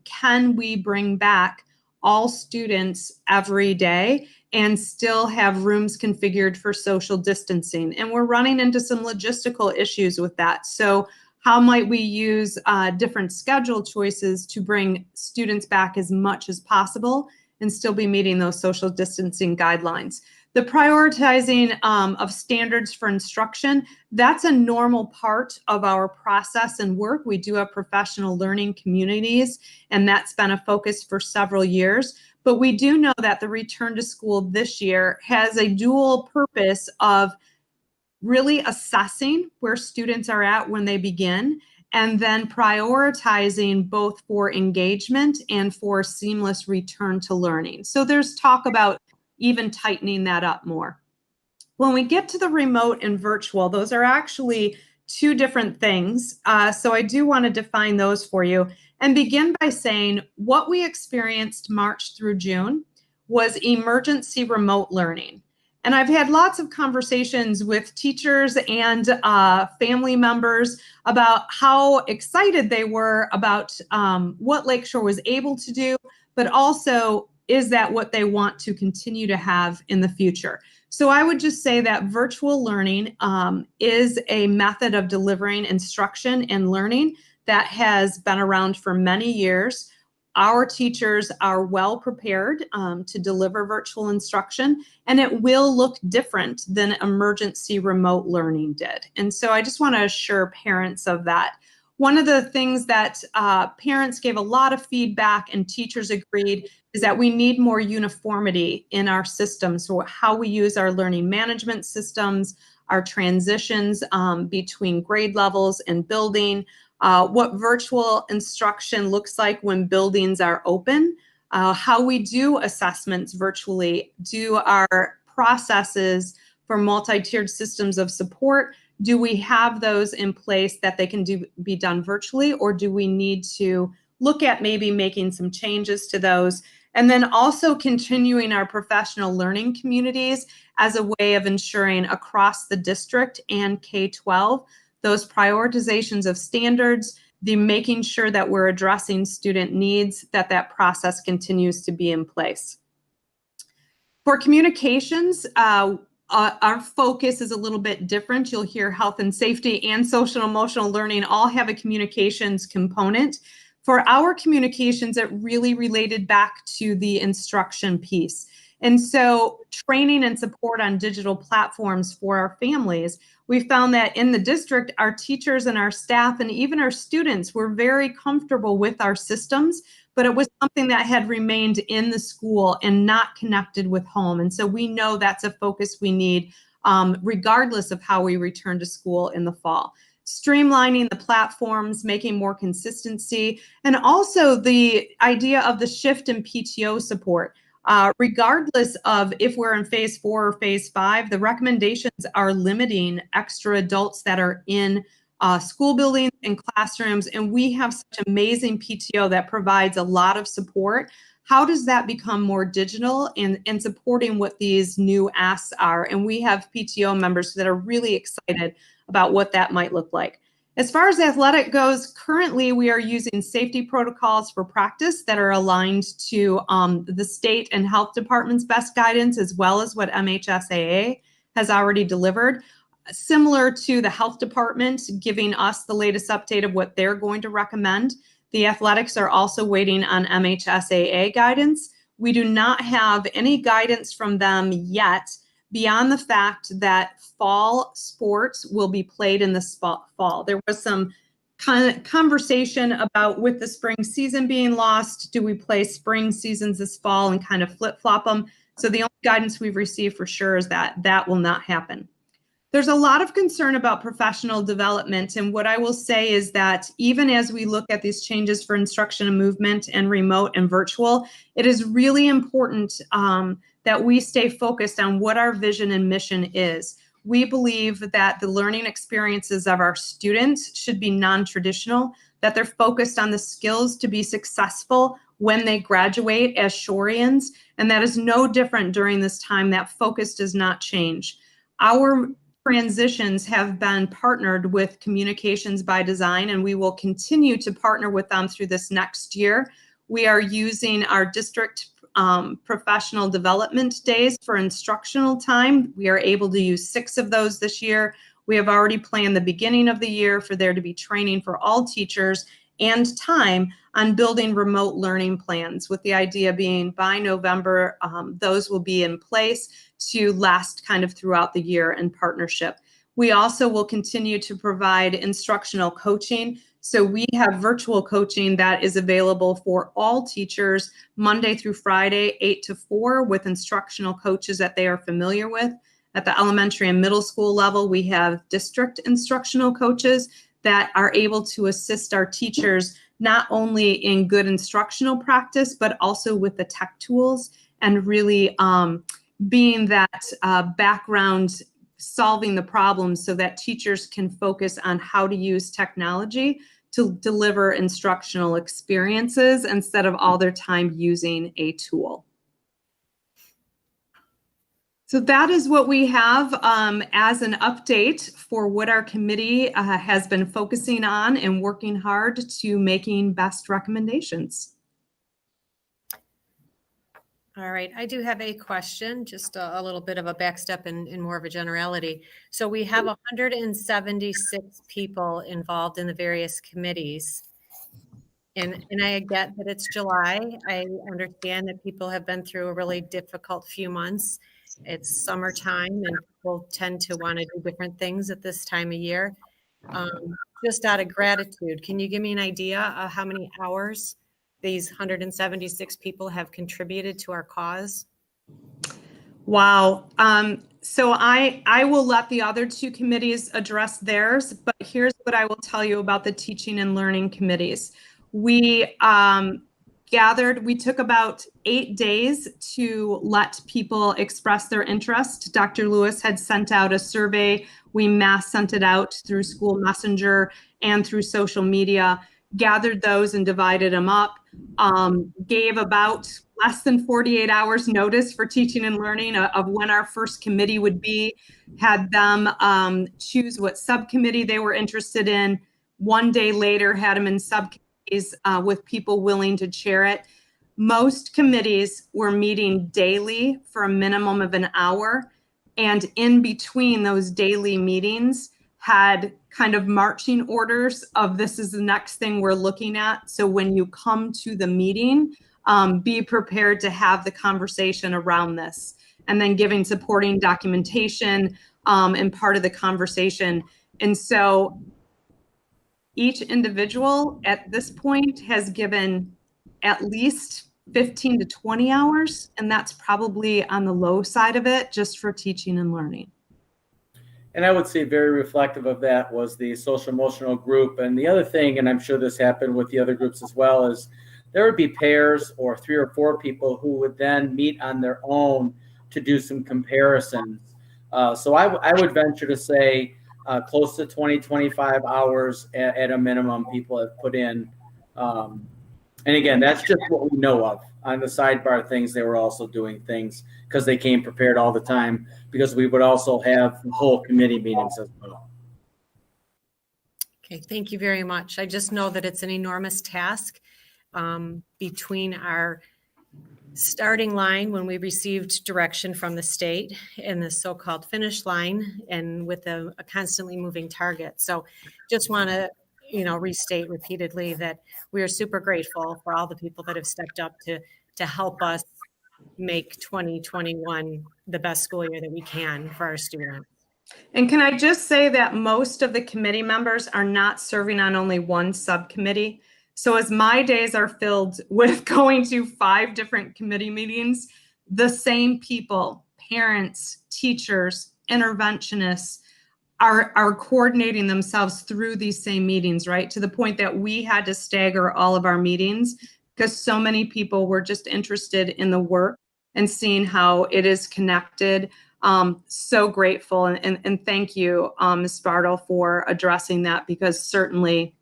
can we bring back all students every day and still have rooms configured for social distancing. And we're running into some logistical issues with that. So how might we use different schedule choices to bring students back as much as possible and still be meeting those social distancing guidelines? The prioritizing of standards for instruction, that's a normal part of our process and work. We do have professional learning communities, and that's been a focus for several years. But we do know that the return to school this year has a dual purpose of really assessing where students are at when they begin, and then prioritizing both for engagement and for seamless return to learning. So there's talk about even tightening that up more. When we get to the remote and virtual, those are actually two different things. So I do want to define those for you and begin by saying what we experienced March through June was emergency remote learning. And I've had lots of conversations with teachers and family members about how excited they were about what Lakeshore was able to do, but also, is that what they want to continue to have in the future? So I would just say that virtual learning is a method of delivering instruction and learning that has been around for many years. Our teachers are well prepared to deliver virtual instruction, and it will look different than emergency remote learning did. And so I just want to assure parents of that. One of the things that parents gave a lot of feedback and teachers agreed is that we need more uniformity in our systems, so how we use our learning management systems, our transitions between grade levels and building, what virtual instruction looks like when buildings are open, how we do assessments virtually, do our processes for multi-tiered systems of support. Do we have those in place that they can be done virtually, or do we need to look at maybe making some changes to those? And then also continuing our professional learning communities as a way of ensuring across the district and K-12, those prioritizations of standards, the making sure that we're addressing student needs, that process continues to be in place. For communications, our focus is a little bit different. You'll hear health and safety and social and emotional learning all have a communications component. For our communications, it really related back to the instruction piece. And so training and support on digital platforms for our families, we found that in the district, our teachers and our staff and even our students were very comfortable with our systems, but it was something that had remained in the school and not connected with home. And so we know that's a focus we need regardless of how we return to school in the fall. Streamlining the platforms, making more consistency, and also the idea of the shift in PTO support. Regardless of if we're in phase 4 or phase 5, the recommendations are limiting extra adults that are in school buildings and classrooms, and we have such amazing PTO that provides a lot of support how does that become more digital and supporting what these new asks are? And we have PTO members that are really excited about what that might look like. As far as athletic goes, currently we are using safety protocols for practice that are aligned to the state and health department's best guidance, as well as what MHSAA has already delivered. Similar to the health department giving us the latest update of what they're going to recommend, the athletics are also waiting on MHSAA guidance. We do not have any guidance from them yet beyond the fact that fall sports will be played in the fall. There was some kind of conversation about with the spring season being lost, do we play spring seasons this fall and kind of flip-flop them? So the only guidance we've received for sure is that that will not happen. There's a lot of concern about professional development, and what I will say is that even as we look at these changes for instruction and movement and remote and virtual, it is really important that we stay focused on what our vision and mission is. We believe that the learning experiences of our students should be non-traditional, that they're focused on the skills to be successful when they graduate as Shorians, and that is no different during this time. That focus does not change. Our transitions have been partnered with Communications by Design, and we will continue to partner with them through this next year. We are using our district professional development days for instructional time. We are able to use 6 of those this year. We have already planned the beginning of the year for there to be training for all teachers and time on building remote learning plans, with the idea being by November, those will be in place to last kind of throughout the year in partnership. We also will continue to provide instructional coaching. So we have virtual coaching that is available for all teachers Monday through Friday, 8 to 4, with instructional coaches that they are familiar with. At the elementary and middle school level, we have district instructional coaches that are able to assist our teachers not only in good instructional practice, but also with the tech tools and really being that background solving the problems so that teachers can focus on how to use technology to deliver instructional experiences instead of all their time using a tool. So that is what we have as an update for what our committee has been focusing on and working hard to making best recommendations. All right, I do have a question, just a little bit of a backstep in more of a generality. So we have 176 people involved in the various committees. And I get that it's July. I understand that people have been through a really difficult few months. It's summertime and people tend to want to do different things at this time of year. Just out of gratitude, can you give me an idea of how many hours these 176 people have contributed to our cause? Wow. So I will let the other 2 committees address theirs, but here's what I will tell you about the teaching and learning committees. We took about 8 days to let people express their interest. Dr. Lewis had sent out a survey. We mass sent it out through School Messenger and through social media, gathered those and divided them up, gave about less than 48 hours notice for teaching and learning of when our first committee would be, had them choose what subcommittee they were interested in. 1 day later, had them in subcommittees with people willing to chair it. Most committees were meeting daily for a minimum of an hour. And in between those daily meetings had kind of marching orders of this is the next thing we're looking at. So when you come to the meeting, be prepared to have the conversation around this, and then giving supporting documentation and part of the conversation. And so each individual at this point has given at least 15 to 20 hours, and that's probably on the low side of it just for teaching and learning. And I would say very reflective of that was the social emotional group. And the other thing, and I'm sure this happened with the other groups as well, is there would be pairs or 3 or 4 people who would then meet on their own to do some comparisons. So I would venture to say close to 20, 25 hours at a minimum people have put in And again, that's just what we know of. On the sidebar things, they were also doing things because they came prepared all the time, because we would also have whole committee meetings as well. Okay, thank you very much. I just know that it's an enormous task between our starting line when we received direction from the state and the so-called finish line, and with a constantly moving target. So just want to, restate repeatedly that we are super grateful for all the people that have stepped up to help us make 2021 the best school year that we can for our students. And can I just say that most of the committee members are not serving on only one subcommittee. So as my days are filled with going to 5 different committee meetings, the same people, parents, teachers, interventionists, are coordinating themselves through these same meetings, right? To the point that we had to stagger all of our meetings because so many people were just interested in the work and seeing how it is connected. So grateful, and thank you, Ms. Bartle, for addressing that, because certainly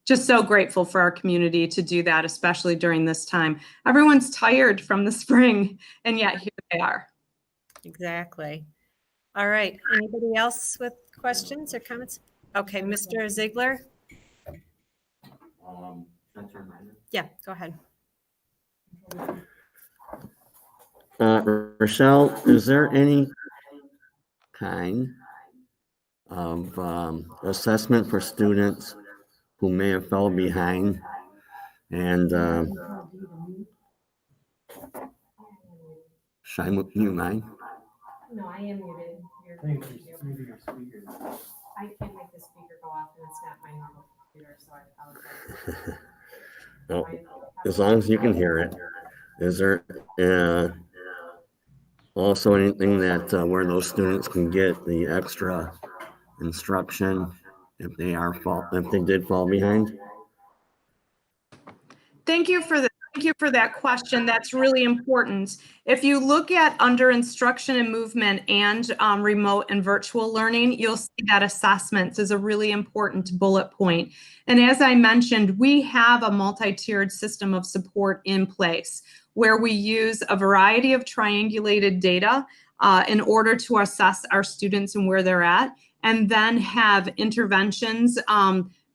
just so grateful for our community to do that, especially during this time. Everyone's tired from the spring, and yet here they are. Exactly. All right. Anybody else with questions or comments? Okay, Mr. Ziegler. Yeah, go ahead. Rochelle, is there any kind of assessment for students who may have fell behind? And should I mute mine? No, I am muted. I can't make the speaker go off, and it's not my normal computer, so I apologize. No, as long as you can hear it. Is there also anything that where those students can get the extra instruction if they did fall behind? Thank you for that question. That's really important. If you look at under instruction and movement and remote and virtual learning, you'll see that assessments is a really important bullet point. And as I mentioned, we have a multi-tiered system of support in place where we use a variety of triangulated data in order to assess our students and where they're at, and then have interventions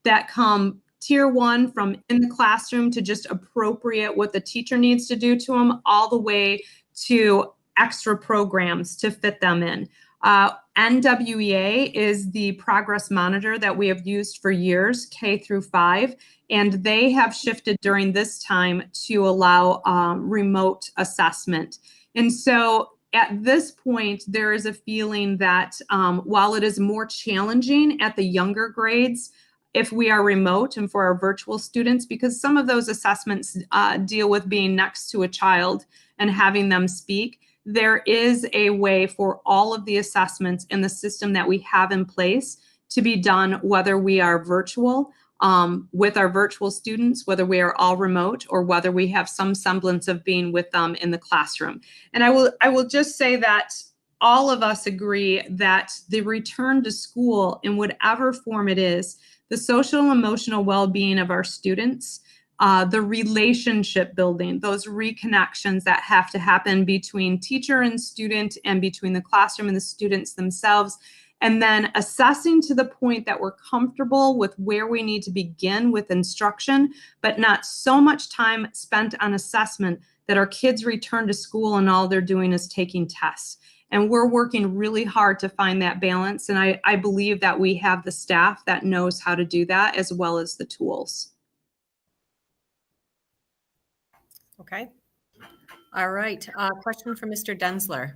that come Tier 1 from in the classroom to just appropriate what the teacher needs to do to them, all the way to extra programs to fit them in. NWEA is the progress monitor that we have used for years, K through 5, and they have shifted during this time to allow remote assessment. And so at this point, there is a feeling that while it is more challenging at the younger grades, if we are remote and for our virtual students, because some of those assessments deal with being next to a child and having them speak, there is a way for all of the assessments in the system that we have in place to be done, whether we are virtual with our virtual students, whether we are all remote, or whether we have some semblance of being with them in the classroom. And I will just say that all of us agree that the return to school in whatever form it is, the social and emotional well-being of our students, the relationship building, those reconnections that have to happen between teacher and student and between the classroom and the students themselves, and then assessing to the point that we're comfortable with where we need to begin with instruction, but not so much time spent on assessment that our kids return to school and all they're doing is taking tests. And we're working really hard to find that balance. And I believe that we have the staff that knows how to do that, as well as the tools. Okay. All right. Question for Mr. Densler.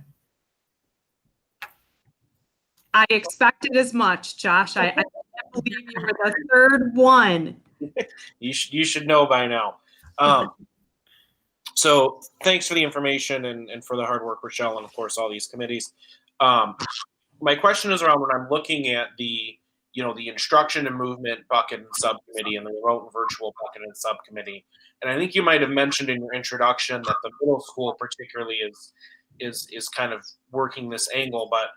I expected as much, Josh. I can't believe you were the third one. You should know by now. So thanks for the information and for the hard work, Rochelle, and of course all these committees. My question is around when I'm looking at the instruction and movement bucket and subcommittee and the remote and virtual bucket and subcommittee. And I think you might have mentioned in your introduction that the middle school particularly is kind of working this angle. But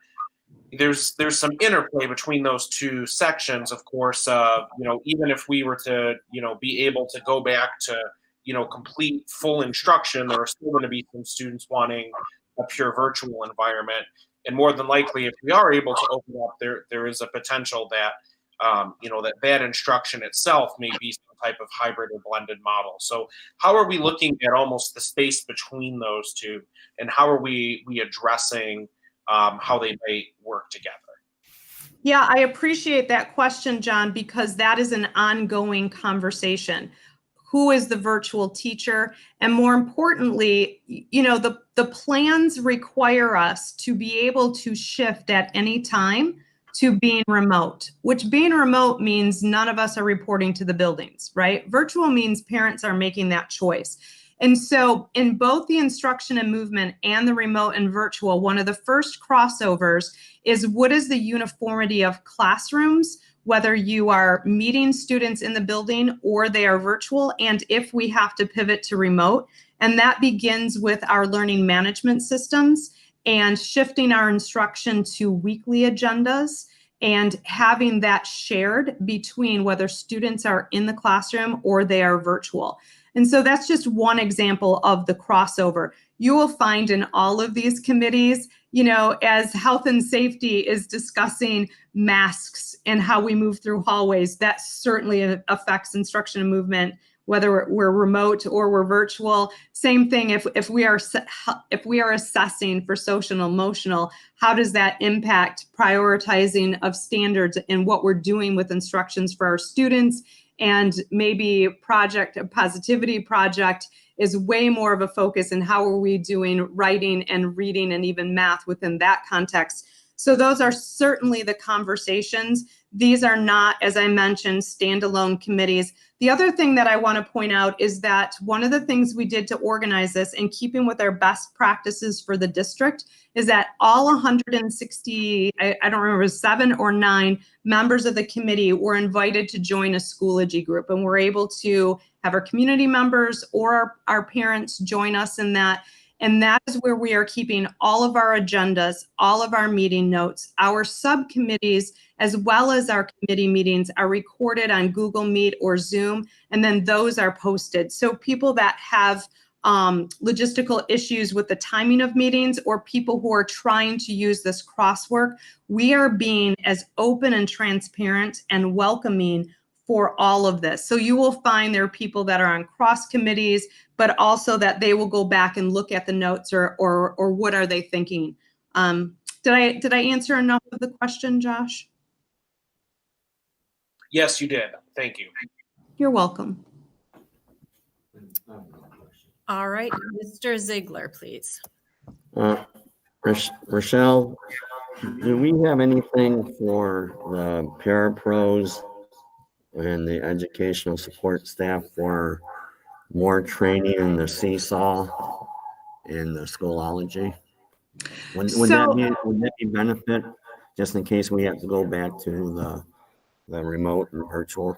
there's some interplay between those two sections. Of course, even if we were to, be able to go back to, complete full instruction, there are still going to be some students wanting a pure virtual environment. And more than likely, if we are able to open up, there is a potential that, that instruction itself may be some type of hybrid or blended model. So how are we looking at almost the space between those two, and how are we addressing how they may work together? Yeah, I appreciate that question, John, because that is an ongoing conversation. Who is the virtual teacher? And more importantly, the plans require us to be able to shift at any time to being remote, which being remote means none of us are reporting to the buildings, right? Virtual means parents are making that choice. And so in both the instruction and movement and the remote and virtual, one of the first crossovers is what is the uniformity of classrooms, whether you are meeting students in the building or they are virtual, and if we have to pivot to remote. And that begins with our learning management systems and shifting our instruction to weekly agendas and having that shared between whether students are in the classroom or they are virtual. And so that's just one example of the crossover. You will find in all of these committees, as health and safety is discussing masks and how we move through hallways, that certainly affects instruction and movement, whether we're remote or we're virtual. Same thing if we are assessing for social and emotional, how does that impact prioritizing of standards and what we're doing with instructions for our students? And maybe a positivity project is way more of a focus in how are we doing writing and reading and even math within that context. So those are certainly the conversations. These are not, as I mentioned, standalone committees. The other thing that I want to point out is that one of the things we did to organize this, in keeping with our best practices for the district, is that all 160, I don't remember, 7 or 9 members of the committee were invited to join a Schoology group, and we're able to have our community members or our parents join us in that. And that is where we are keeping all of our agendas, all of our meeting notes, our subcommittees, as well as our committee meetings are recorded on Google Meet or Zoom, and then those are posted. So people that have logistical issues with the timing of meetings, or people who are trying to use this crosswork, we are being as open and transparent and welcoming for all of this. So you will find there are people that are on cross committees, but also that they will go back and look at the notes or what are they thinking. Did I answer enough of the question, Josh? Yes, you did. Thank you. You're welcome. All right, Mr. Ziegler, please. Rochelle, do we have anything for the parapros and the educational support staff for more training in the seesaw and the Schoology? Would that be benefit, just in case we have to go back to the remote and virtual?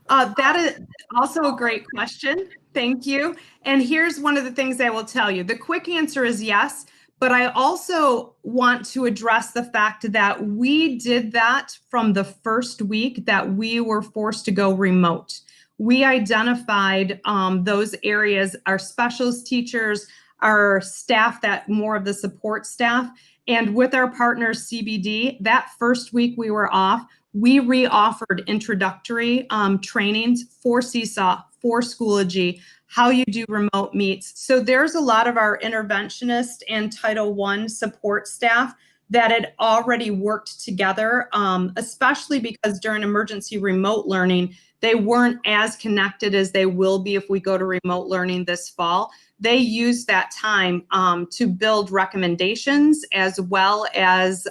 That is also a great question. Thank you. And here's one of the things I will tell you. The quick answer is yes, but I also want to address the fact that we did that from the first week that we were forced to go remote. We identified those areas, our specialist teachers, our staff, that more of the support staff, and with our partners CBD, that first week we were off, we re-offered introductory trainings for Seesaw, for Schoology, how you do remote meets. So there's a lot of our interventionist and Title I support staff that had already worked together, especially because during emergency remote learning, they weren't as connected as they will be if we go to remote learning this fall. They used that time to build recommendations as well as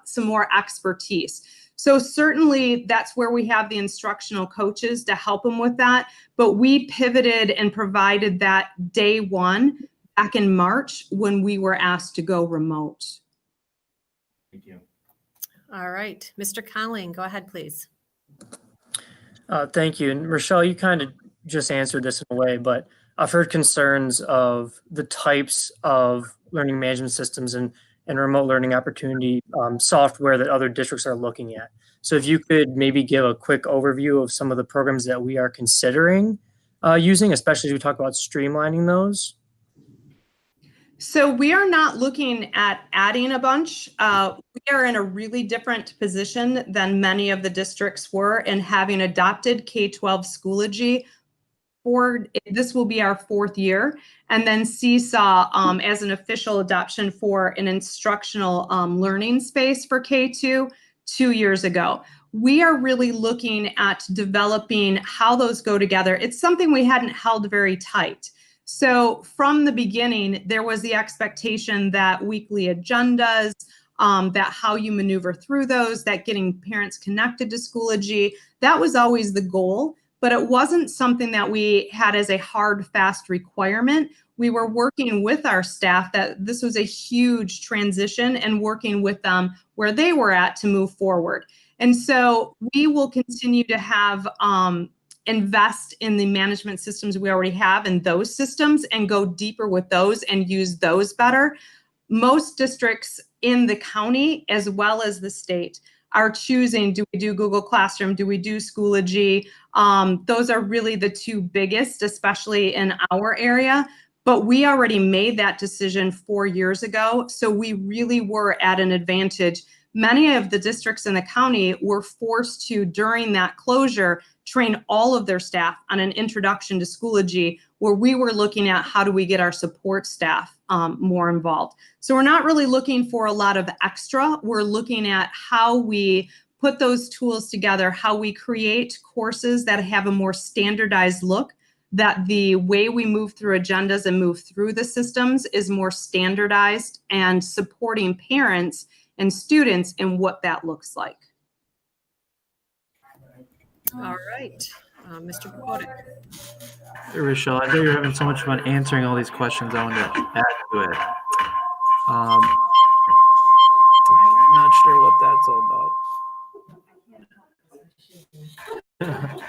some more expertise. So certainly that's where we have the instructional coaches to help them with that. But we pivoted and provided that day one back in March when we were asked to go remote. Thank you. All right, Mr. Conling, go ahead, please. Thank you. And Rochelle, you kind of just answered this in a way, but I've heard concerns of the types of learning management systems and and remote learning opportunity software that other districts are looking at. So if you could maybe give a quick overview of some of the programs that we are considering using, especially as we talk about streamlining those. So we are not looking at adding a bunch. We are in a really different position than many of the districts were in having adopted K-12 Schoology. This will be our 4th year, and then Seesaw as an official adoption for an instructional learning space for K2 2 years ago. We are really looking at developing how those go together. It's something we hadn't held very tight. So from the beginning, there was the expectation that weekly agendas, that how you maneuver through those, that getting parents connected to Schoology, that was always the goal, but it wasn't something that we had as a hard, fast requirement. We were working with our staff that this was a huge transition and working with them where they were at to move forward. And so we will continue to have invest in the management systems we already have in those systems and go deeper with those and use those better. Most districts in the county as well as the state are choosing, do we do Google Classroom? Do we do Schoology? Those are really the 2 biggest, especially in our area. But we already made that decision 4 years ago. So we really were at an advantage. Many of the districts in the county were forced to, during that closure, train all of their staff on an introduction to Schoology, where we were looking at how do we get our support staff more involved. So we're not really looking for a lot of extra. We're looking at how we put those tools together, how we create courses that have a more standardized look, that the way we move through agendas and move through the systems is more standardized and supporting parents and students in what that looks like. All right, Mr. Pokotic. Hey, Rochelle, I know you're having so much fun answering all these questions. I want to add to it. I'm not sure what that's all about.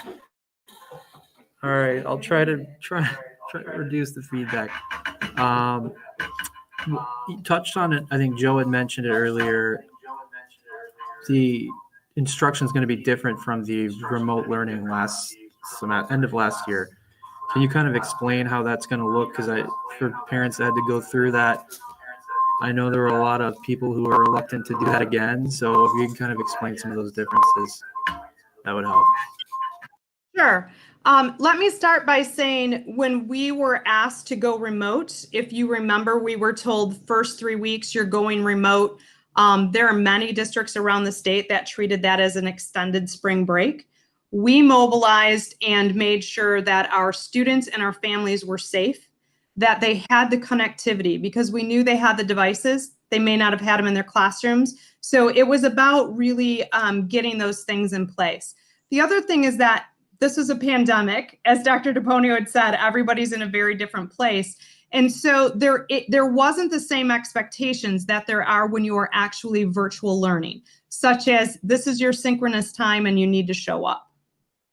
All right, I'll try to reduce the feedback. You touched on it. I think Joe had mentioned it earlier. The instruction is going to be different from the remote learning end of last year. Can you kind of explain how that's going to look? Because for parents that had to go through that, I know there were a lot of people who are reluctant to do that again. So if you can kind of explain some of those differences, that would help. Sure. Let me start by saying when we were asked to go remote, if you remember, we were told first 3 weeks you're going remote. There are many districts around the state that treated that as an extended spring break. We mobilized and made sure that our students and our families were safe, that they had the connectivity because we knew they had the devices. They may not have had them in their classrooms. So it was about really getting those things in place. The other thing is that this is a pandemic. As Dr. DePonio had said, everybody's in a very different place. And so there wasn't the same expectations that there are when you are actually virtual learning, such as this is your synchronous time and you need to show up.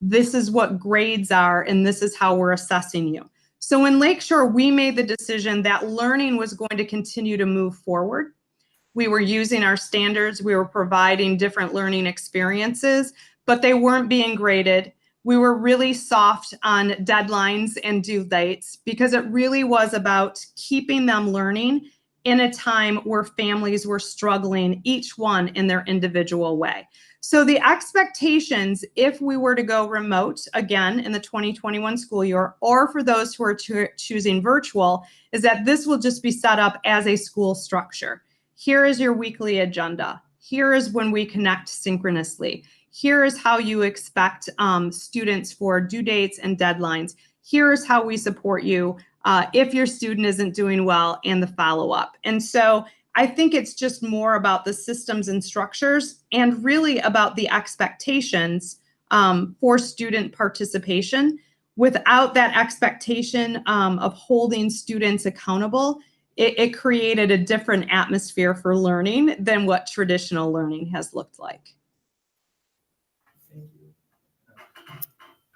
This is what grades are, and this is how we're assessing you. So in Lakeshore, we made the decision that learning was going to continue to move forward. We were using our standards. We were providing different learning experiences, but they weren't being graded. We were really soft on deadlines and due dates because it really was about keeping them learning in a time where families were struggling, each one in their individual way. So the expectations, if we were to go remote again in the 2021 school year, or for those who are choosing virtual, is that this will just be set up as a school structure. Here is your weekly agenda. Here is when we connect synchronously. Here is how you expect students for due dates and deadlines. Here is how we support you if your student isn't doing well and the follow-up. And so I think it's just more about the systems and structures and really about the expectations for student participation. Without that expectation of holding students accountable, it created a different atmosphere for learning than what traditional learning has looked like.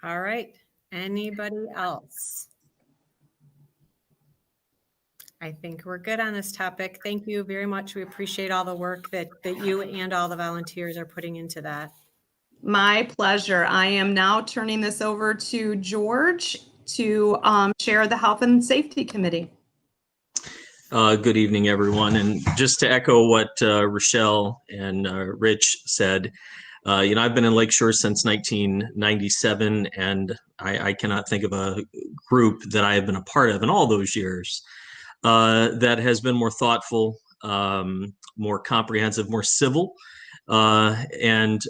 All right. Anybody else? I think we're good on this topic. Thank you very much. We appreciate all the work that you and all the volunteers are putting into that. My pleasure. I am now turning this over to George to chair the Health and Safety Committee. Good evening, everyone. And just to echo what Rochelle and Rich said, I've been in Lakeshore since 1997, and I cannot think of a group that I have been a part of in all those years that has been more thoughtful, more comprehensive, more civil, and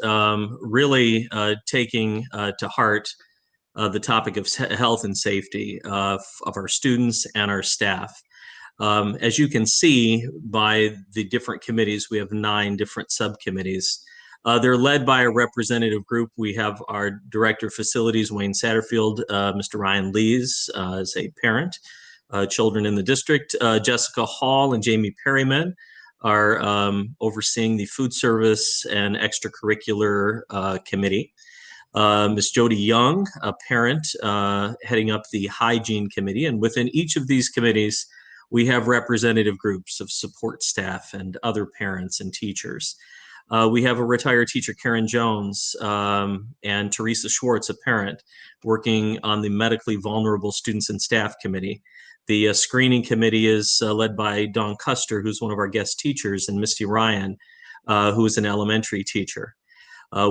really taking to heart the topic of health and safety of our students and our staff. As you can see by the different committees, we have 9 different subcommittees. They're led by a representative group. We have our Director of Facilities, Wayne Satterfield, Mr. Ryan Lees, as a parent, children in the district. Jessica Hall and Jamie Perryman are overseeing the Food Service and Extracurricular Committee. Ms. Jody Young, a parent, heading up the Hygiene Committee. And within each of these committees, we have representative groups of support staff and other parents and teachers. We have a retired teacher, Karen Jones, and Teresa Schwartz, a parent, working on the Medically Vulnerable Students and Staff Committee. The screening committee is led by Dawn Custer, who's one of our guest teachers, and Misty Ryan, who is an elementary teacher.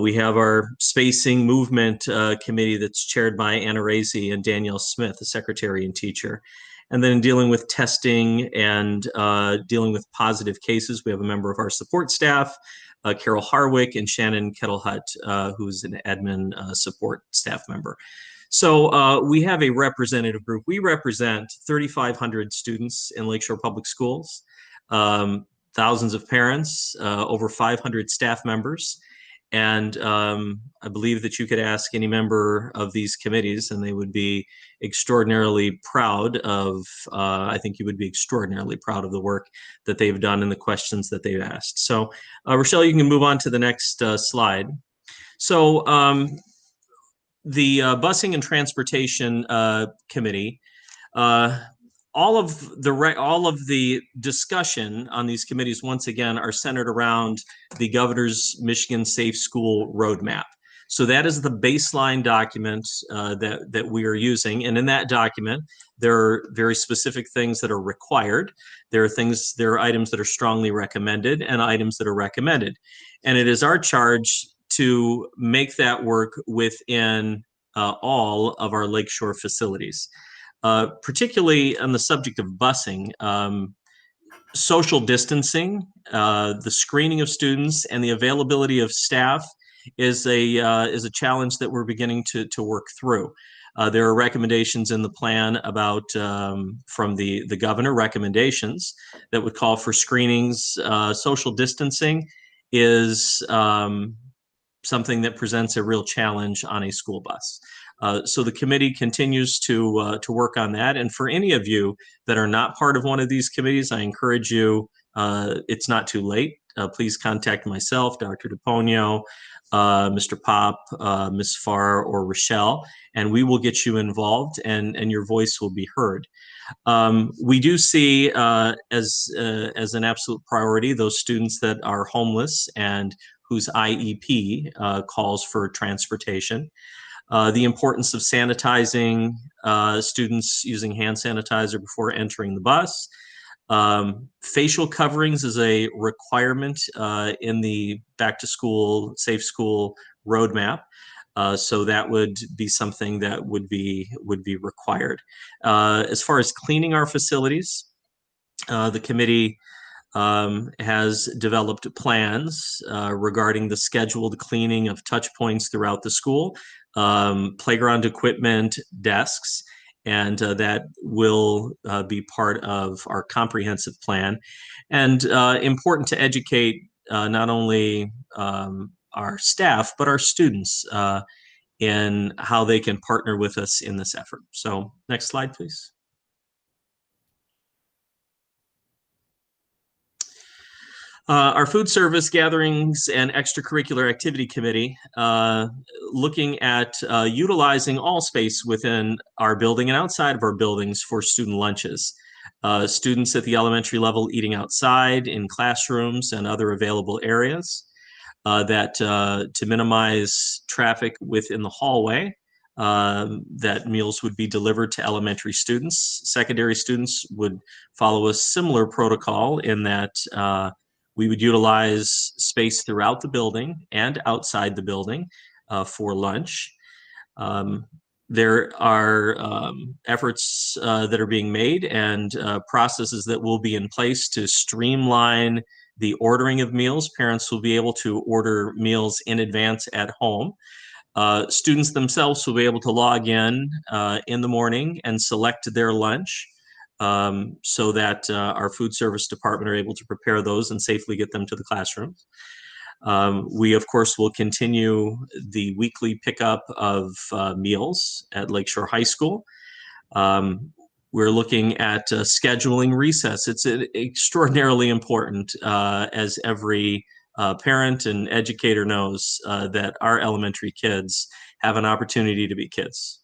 We have our spacing movement committee that's chaired by Anna Razy and Danielle Smith, a secretary and teacher. And then dealing with testing and dealing with positive cases, we have a member of our support staff, Carol Harwick, and Shannon Kettlehut, who's an admin support staff member. So we have a representative group. We represent 3,500 students in Lakeshore Public Schools, thousands of parents, over 500 staff members. And I believe that you could ask any member of these committees and they would be extraordinarily proud of, I think you would be extraordinarily proud of the work that they've done and the questions that they've asked. So Rochelle, you can move on to the next slide. So the Busing and Transportation Committee, all of the discussion on these committees, once again, are centered around the Governor's Michigan Safe School Roadmap. So that is the baseline document that we are using. And in that document, there are very specific things that are required. There are items that are strongly recommended and items that are recommended. And it is our charge to make that work within all of our Lakeshore facilities. Particularly on the subject of busing, social distancing, the screening of students, and the availability of staff is a challenge that we're beginning to work through. There are recommendations in the plan about from the governor recommendations that would call for screenings. Social distancing is something that presents a real challenge on a school bus. So the committee continues to work on that. And for any of you that are not part of one of these committees, I encourage you, it's not too late. Please contact myself, Dr. DePonio, Mr. Pop, Ms. Farr, or Rochelle, and we will get you involved and your voice will be heard. We do see as an absolute priority those students that are homeless and whose IEP calls for transportation. The importance of sanitizing students using hand sanitizer before entering the bus. Facial coverings is a requirement in the Back to School, Safe School roadmap. So that would be something that would be required. As far as cleaning our facilities, the committee has developed plans regarding the scheduled cleaning of touch points throughout the school, playground equipment, desks, and that will be part of our comprehensive plan. And important to educate not only our staff, but our students in how they can partner with us in this effort. So next slide, please. Our Food Service Gatherings and Extracurricular Activity Committee, looking at utilizing all space within our building and outside of our buildings for student lunches. Students at the elementary level eating outside in classrooms and other available areas. To minimize traffic within the hallway, that meals would be delivered to elementary students. Secondary students would follow a similar protocol in that we would utilize space throughout the building and outside the building for lunch. There are efforts that are being made and processes that will be in place to streamline the ordering of meals. Parents will be able to order meals in advance at home. Students themselves will be able to log in the morning and select their lunch so that our food service department are able to prepare those and safely get them to the classrooms. We, of course, will continue the weekly pickup of meals at Lakeshore High School. We're looking at scheduling recess. It's extraordinarily important, as every parent and educator knows, that our elementary kids have an opportunity to be kids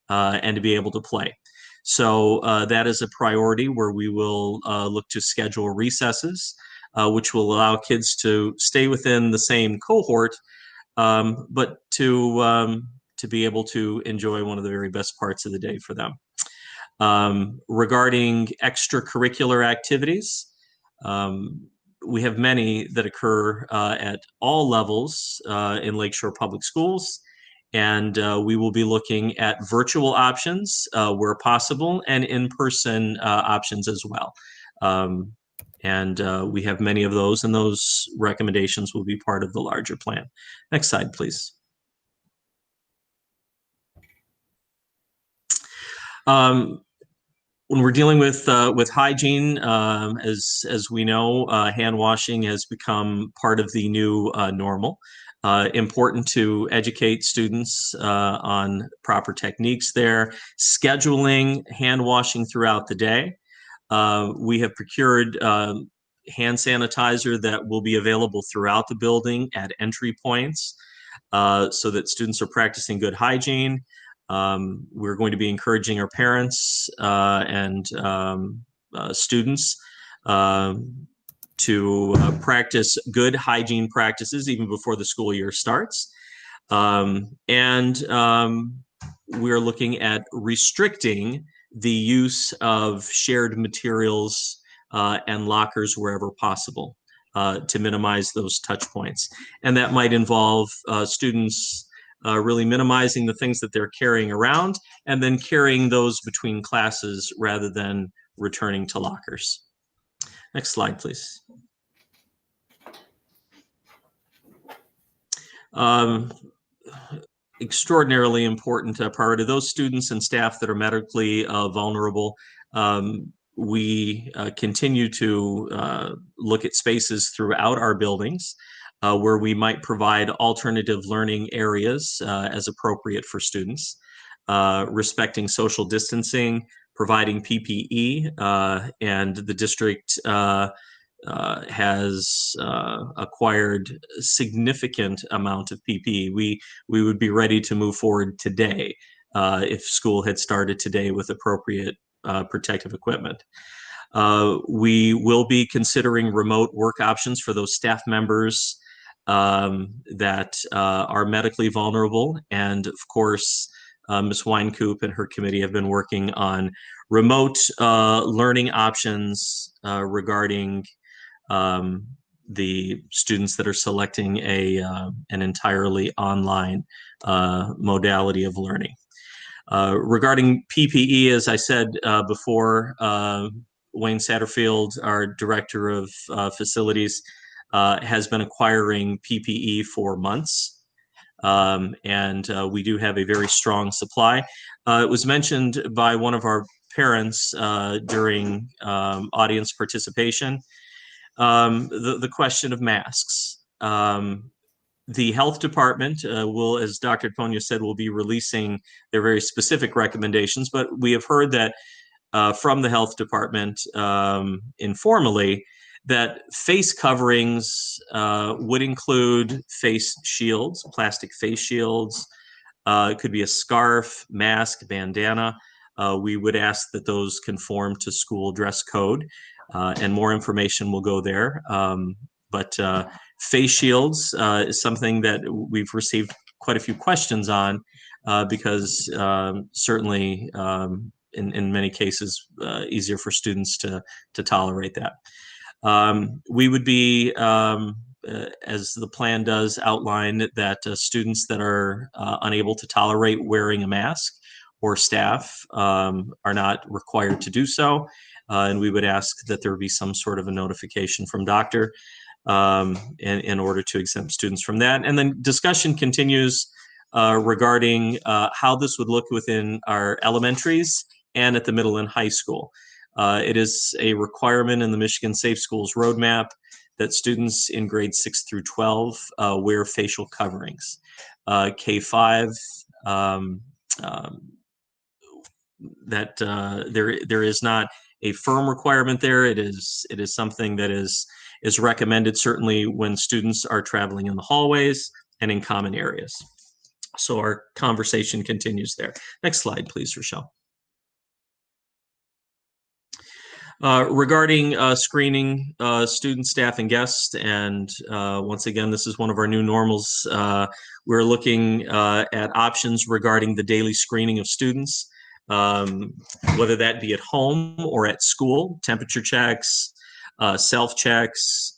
and to be able to play. So that is a priority where we will look to schedule recesses, which will allow kids to stay within the same cohort, but to be able to enjoy one of the very best parts of the day for them. Regarding extracurricular activities, we have many that occur at all levels in Lakeshore Public Schools, and we will be looking at virtual options where possible and in-person options as well. We have many of those, and those recommendations will be part of the larger plan. Next slide, please. When we're dealing with hygiene, as we know, hand washing has become part of the new normal. Important to educate students on proper techniques there. Scheduling hand washing throughout the day. We have procured hand sanitizer that will be available throughout the building at entry points so that students are practicing good hygiene. We're going to be encouraging our parents and students to practice good hygiene practices even before the school year starts. We're looking at restricting the use of shared materials and lockers wherever possible to minimize those touch points. And that might involve students really minimizing the things that they're carrying around and then carrying those between classes rather than returning to lockers. Next slide, please. Extraordinarily important priority. Those students and staff that are medically vulnerable, we continue to look at spaces throughout our buildings where we might provide alternative learning areas as appropriate for students, respecting social distancing, providing PPE, and the district has acquired a significant amount of PPE. We would be ready to move forward today if school had started today with appropriate protective equipment. We will be considering remote work options for those staff members that are medically vulnerable. And of course, Ms. Wynkoop and her committee have been working on remote learning options regarding the students that are selecting an entirely online modality of learning. Regarding PPE, as I said before, Wayne Satterfield, our Director of Facilities, has been acquiring PPE for months, and we do have a very strong supply. It was mentioned by one of our parents during audience participation, the question of masks. The health department will, as Dr. Ponyo said, will be releasing their very specific recommendations, but we have heard that from the health department informally that face coverings would include face shields, plastic face shields. It could be a scarf, mask, bandana. we would ask that those conform to school dress code, and more information will go there. But face shields is something that we've received quite a few questions on, because certainly in many cases easier for students to tolerate that. We would be, as the plan does outline, that students that are unable to tolerate wearing a mask or staff are not required to do so. And we would ask that there be some sort of a notification from doctor in order to exempt students from that. And then discussion continues regarding how this would look within our elementaries and at the middle and high school. It is a requirement in the Michigan Safe Schools Roadmap that students in grades 6 through 12 wear facial coverings. K-5, that there is not a firm requirement there. It is something that is recommended, certainly when students are traveling in the hallways and in common areas. So our conversation continues there. Next slide, please, Rochelle. Regarding screening students, staff, and guests, and once again, this is one of our new normals. We're looking at options regarding the daily screening of students, whether that be at home or at school, temperature checks, self-checks,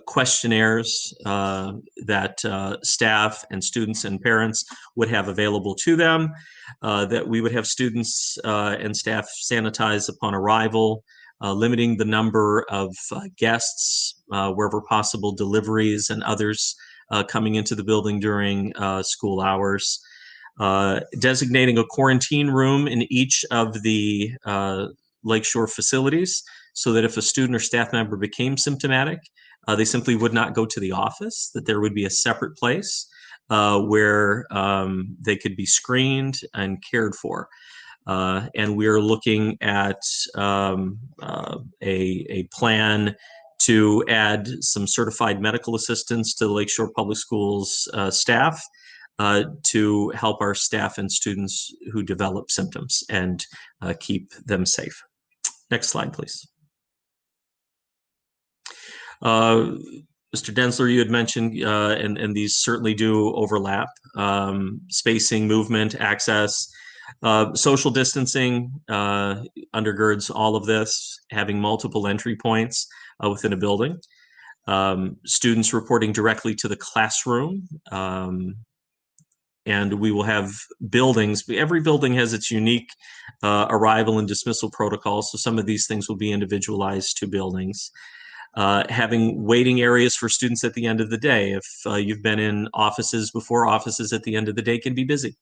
questionnaires that staff and students and parents would have available to them, that we would have students and staff sanitize upon arrival, limiting the number of guests, wherever possible, deliveries and others coming into the building during school hours, designating a quarantine room in each of the Lakeshore facilities, so that if a student or staff member became symptomatic, they simply would not go to the office, that there would be a separate place where they could be screened and cared for. And we're looking at a plan to add some certified medical assistants to the Lakeshore Public Schools staff to help our staff and students who develop symptoms and keep them safe. Next slide, please. Mr. Densler, you had mentioned, and these certainly do overlap, spacing, movement, access, social distancing undergirds all of this, having multiple entry points within a building, students reporting directly to the classroom, and we will have buildings. Every building has its unique arrival and dismissal protocols, so some of these things will be individualized to buildings. Having waiting areas for students at the end of the day. If you've been in offices before, offices at the end of the day can be busy.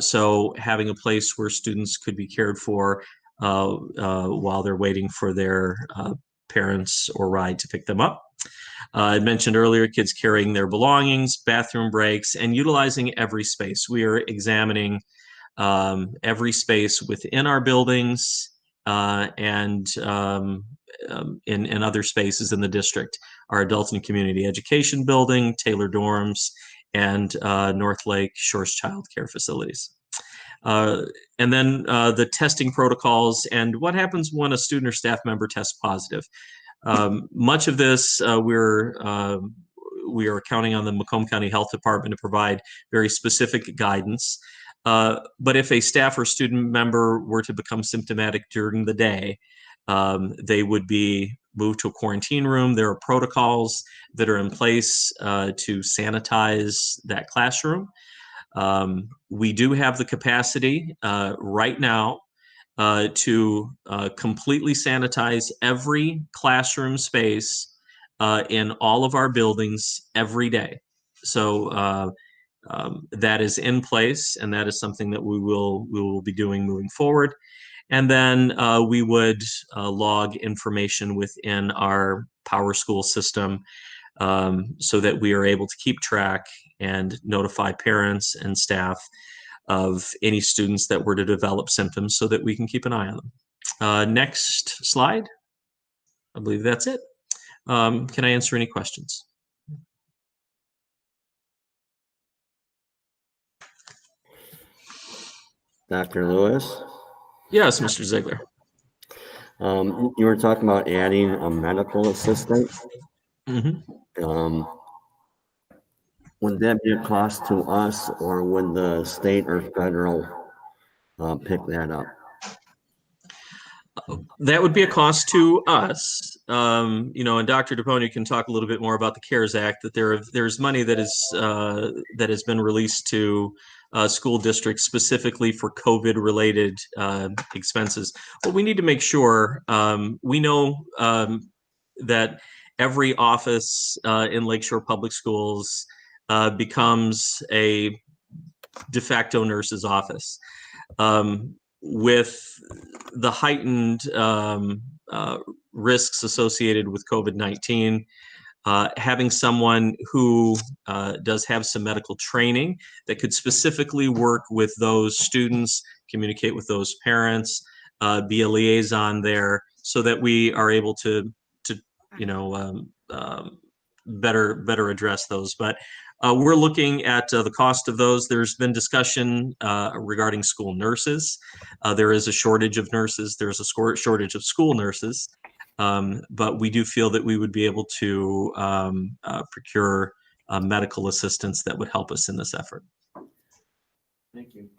So having a place where students could be cared for while they're waiting for their parents or ride to pick them up. I mentioned earlier, kids carrying their belongings, bathroom breaks, and utilizing every space. We are examining every space within our buildings and in other spaces in the district. Our adult and community education building, Taylor dorms, and North Lake Shores child care facilities. And then the testing protocols and what happens when a student or staff member tests positive. Much of this we are counting on the Macomb County Health Department to provide very specific guidance. But if a staff or student member were to become symptomatic during the day, they would be moved to a quarantine room. There are protocols that are in place to sanitize that classroom. We do have the capacity right now to completely sanitize every classroom space in all of our buildings every day. So that is in place, and that is something that we will be doing moving forward. And then we would log information within our PowerSchool system so that we are able to keep track and notify parents and staff of any students that were to develop symptoms so that we can keep an eye on them. Next slide. I believe that's it. Can I answer any questions? Dr. Lewis? Yes, Mr. Ziegler. You were talking about adding a medical assistant. Mm-hmm. Would that be a cost to us, or would the state or federal pick that up? That would be a cost to us. And Dr. DePonio can talk a little bit more about the CARES Act, that there's money that has been released to school districts specifically for COVID-related expenses. But we need to make sure we know that every office in Lakeshore Public Schools becomes a de facto nurse's office. With the heightened risks associated with COVID-19, having someone who does have some medical training that could specifically work with those students, communicate with those parents, be a liaison there, so that we are able to better address those. But we're looking at the cost of those. There's been discussion regarding school nurses. There is a shortage of nurses. There's a shortage of school nurses. But we do feel that we would be able to procure medical assistance that would help us in this effort. Thank you.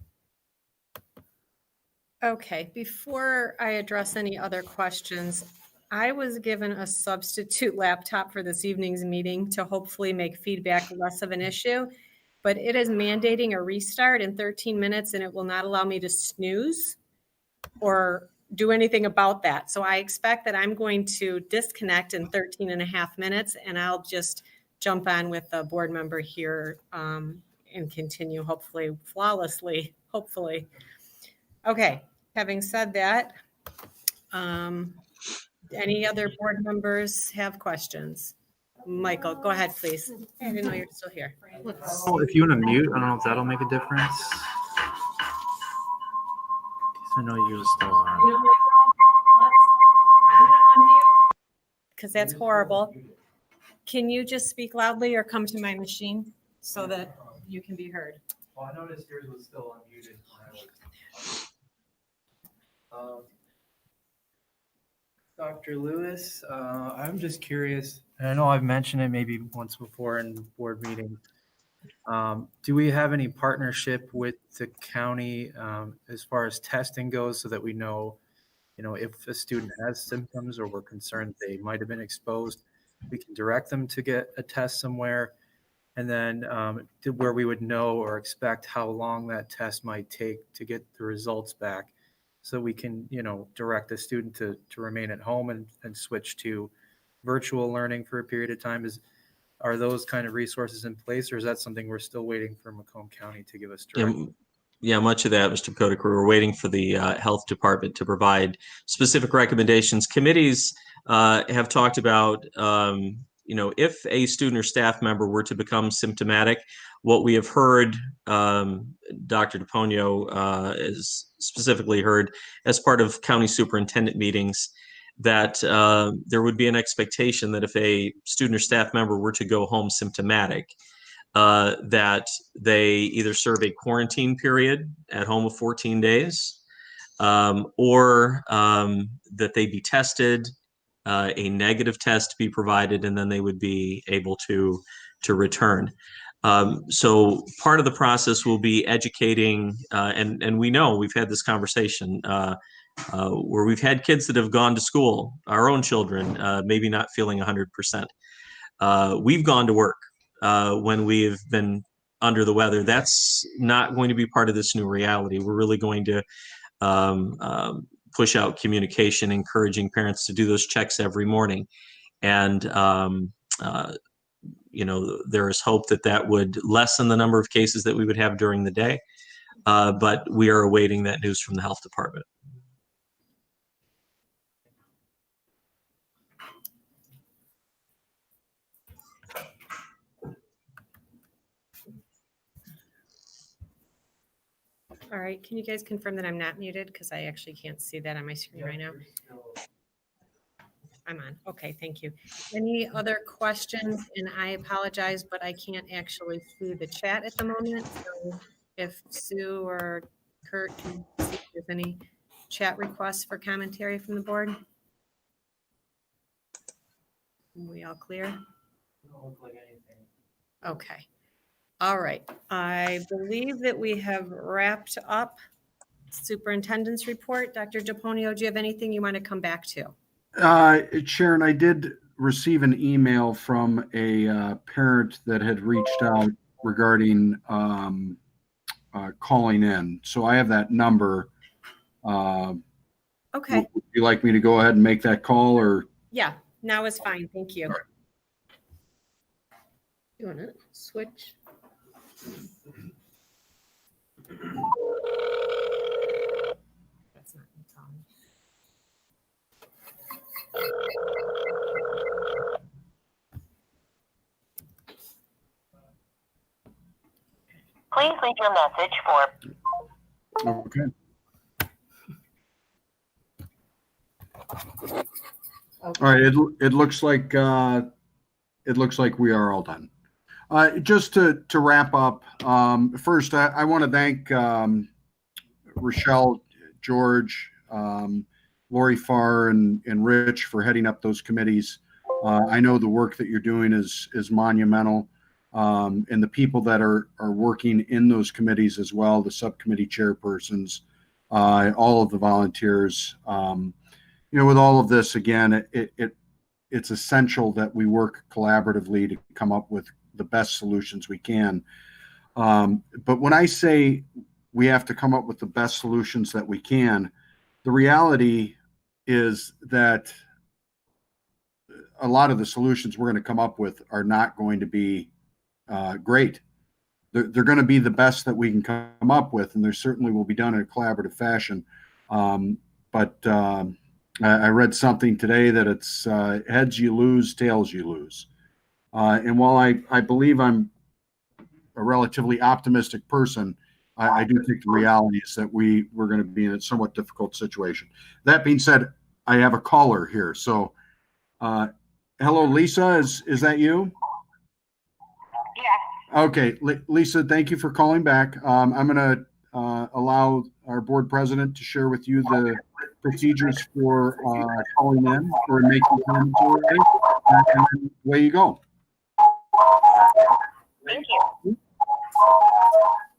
Okay, before I address any other questions, I was given a substitute laptop for this evening's meeting to hopefully make feedback less of an issue, but it is mandating a restart in 13 minutes and it will not allow me to snooze or do anything about that. So I expect that I'm going to disconnect in 13 and a half minutes, and I'll just jump on with the board member here and continue hopefully flawlessly, hopefully. Okay, having said that, any other board members have questions? Michael, go ahead, please. I didn't know you're still here. Oh, if you want to mute, I don't know if that'll make a difference. I know you were still on. Because that's horrible. Can you just speak loudly or come to my machine so that you can be heard? Well, I noticed yours was still unmuted when I was. Dr. Lewis, I'm just curious, and I know I've mentioned it maybe once before in board meetings. Do we have any partnership with the county as far as testing goes, so that we know, if a student has symptoms or we're concerned they might have been exposed, we can direct them to get a test somewhere, and then where we would know or expect how long that test might take to get the results back, so we can, direct the student to remain at home and switch to virtual learning for a period of time. Are those kind of resources in place, or is that something we're still waiting for Macomb County to give us direction? Yeah, much of that, Mr. Kodak, we're waiting for the health department to provide specific recommendations. Committees have talked about, if a student or staff member were to become symptomatic, what we have heard, Dr. DePonio is specifically heard as part of county superintendent meetings, that there would be an expectation that if a student or staff member were to go home symptomatic, that they either serve a quarantine period at home of 14 days, or that they be tested, a negative test be provided, and then they would be able to return. So part of the process will be educating, and we know we've had this conversation where we've had kids that have gone to school, our own children, maybe not feeling 100%. We've gone to work when we've been under the weather. That's not going to be part of this new reality. We're really going to push out communication, encouraging parents to do those checks every morning. And, there is hope that would lessen the number of cases that we would have during the day. But we are awaiting that news from the health department. All right, can you guys confirm that I'm not muted? Because I actually can't see that on my screen right now. I'm on. Okay, thank you. Any other questions? And I apologize, but I can't actually see the chat at the moment. So if Sue or Kurt, can you see if there's any chat requests for commentary from the board? We all clear? Okay. All right. I believe that we have wrapped up superintendent's report. Dr. DePonio, do you have anything you want to come back to? Sharon, I did receive an email from a parent that had reached out regarding calling in. So I have that number. Okay. Would you like me to go ahead and make that call, or? Yeah, now is fine. Thank you. You want to switch? That's not Tom. Please leave your message for. Okay. All right. It looks like we are all done. Just to wrap up, first I want to thank Rochelle, George, Lori Farr, and Rich for heading up those committees. I know the work that you're doing is monumental, and the people that are working in those committees as well, the subcommittee chairpersons, all of the volunteers. With all of this, again, it's essential that we work collaboratively to come up with the best solutions we can. But when I say we have to come up with the best solutions that we can, the reality is that a lot of the solutions we're going to come up with are not going to be great. They're going to be the best that we can come up with, and they certainly will be done in a collaborative fashion. But I read something today that it's heads you lose, tails you lose. And while I believe I'm a relatively optimistic person, I do think the reality is that we're going to be in a somewhat difficult situation. That being said, I have a caller here. So, hello, Lisa, is that you? Yes. Okay, Lisa, thank you for calling back. I'm going to allow our board president to share with you the procedures for calling in or making commentary, and then away you go. Thank you.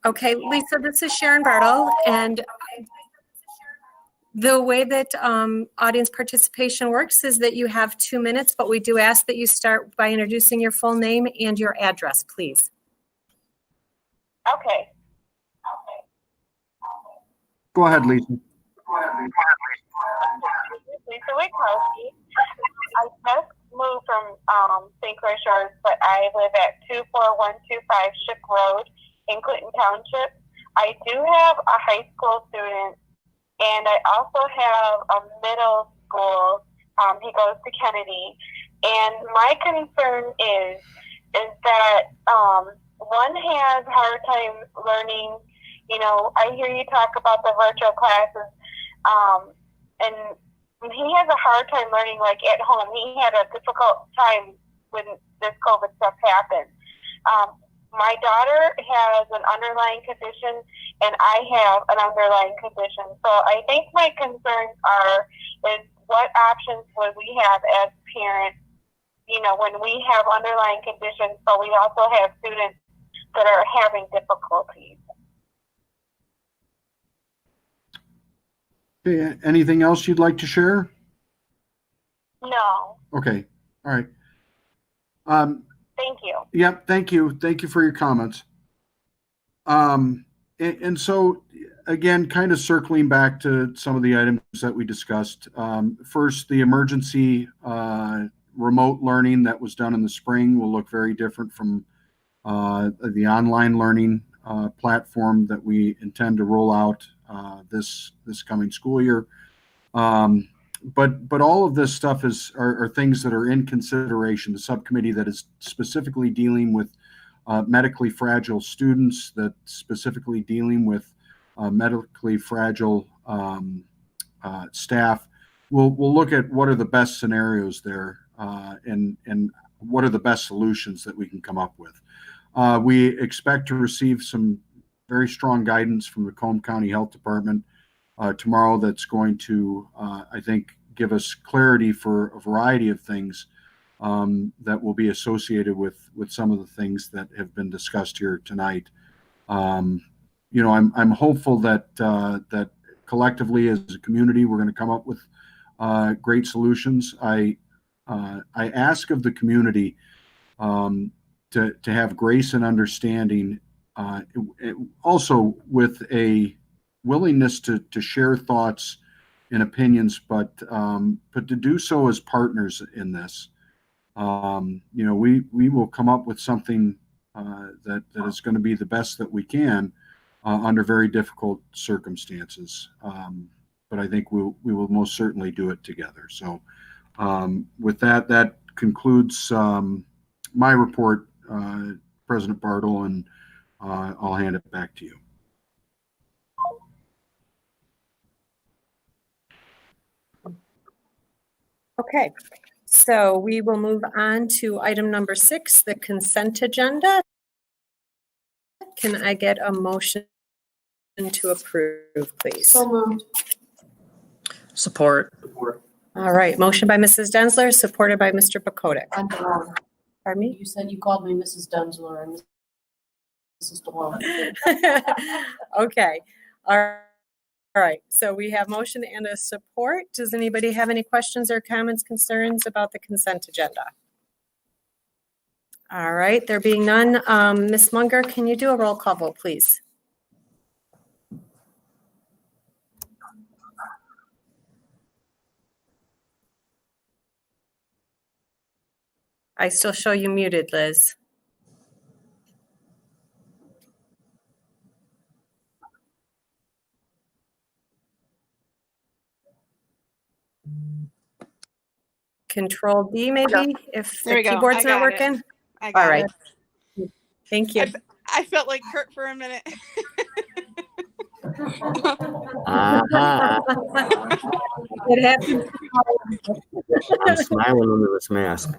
Okay, Lisa, this is Sharon Bartle, and the way that audience participation works is that you have 2 minutes, but we do ask that you start by introducing your full name and your address, please. Okay. Go ahead, Lisa. Lisa Witkowski. I just moved from St. Clair Shores, but I live at 24125 Ship Road in Clinton Township. I do have a high school student, and I also have a middle school. He goes to Kennedy, and my concern is that one has a hard time learning. I hear you talk about the virtual classes, and he has a hard time learning like at home. He had a difficult time when this COVID stuff happened. My daughter has an underlying condition, and I have an underlying condition. So I think my concerns is what options would we have as parents, when we have underlying conditions, but we also have students that are having difficulties. Okay, anything else you'd like to share? No. Okay, all right. Thank you. Yep, thank you. Thank you for your comments. And so, again, kind of circling back to some of the items that we discussed. First, the emergency remote learning that was done in the spring will look very different from the online learning platform that we intend to roll out this coming school year. But all of this stuff are things that are in consideration. The subcommittee that is specifically dealing with medically fragile students, that specifically dealing with medically fragile staff, we'll look at what are the best scenarios there and what are the best solutions that we can come up with. We expect to receive some very strong guidance from the Macomb County Health Department tomorrow that's going to, I think, give us clarity for a variety of things that will be associated with some of the things that have been discussed here tonight. I'm hopeful that that collectively as a community we're going to come up with great solutions. I ask of the community to have grace and understanding, also with a willingness to share thoughts and opinions, but to do so as partners in this. We will come up with something that is going to be the best that we can under very difficult circumstances. But I think we will most certainly do it together. So with that concludes my report, President Bartle, and I'll hand it back to you. Okay, so we will move on to item number 6, the consent agenda. Can I get a motion to approve, please? So moved. Support. All right, motion by Mrs. Densler, supported by Mr. Bakotic. I'm DeLong. Pardon me? You said you called me Mrs. Densler and Mrs. DeLong. Okay, all right, so we have motion and a support. Does anybody have any questions or comments, concerns about the consent agenda? All right, there being none, Ms. Munger, can you do a roll call vote, please? I still show you muted, Liz. Control D maybe, if There the we go. keyboard's I not got it. working? I got All right. it. Thank you. I felt like Kurt for a minute. It happens. I'm smiling under this mask.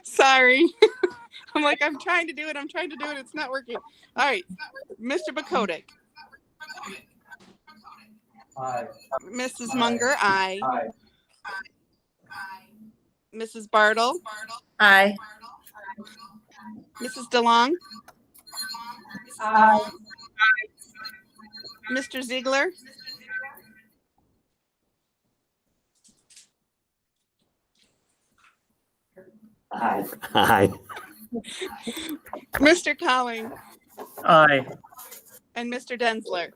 Sorry. I'm like, I'm trying to do it. It's not working. All right. Mr. Bakotic. Aye. Mrs. Munger, aye. Mrs. Bartle. Aye. Mrs. DeLong. Aye. Mr. Ziegler. Aye. Mr. Colling. Aye. And Mr. Densler.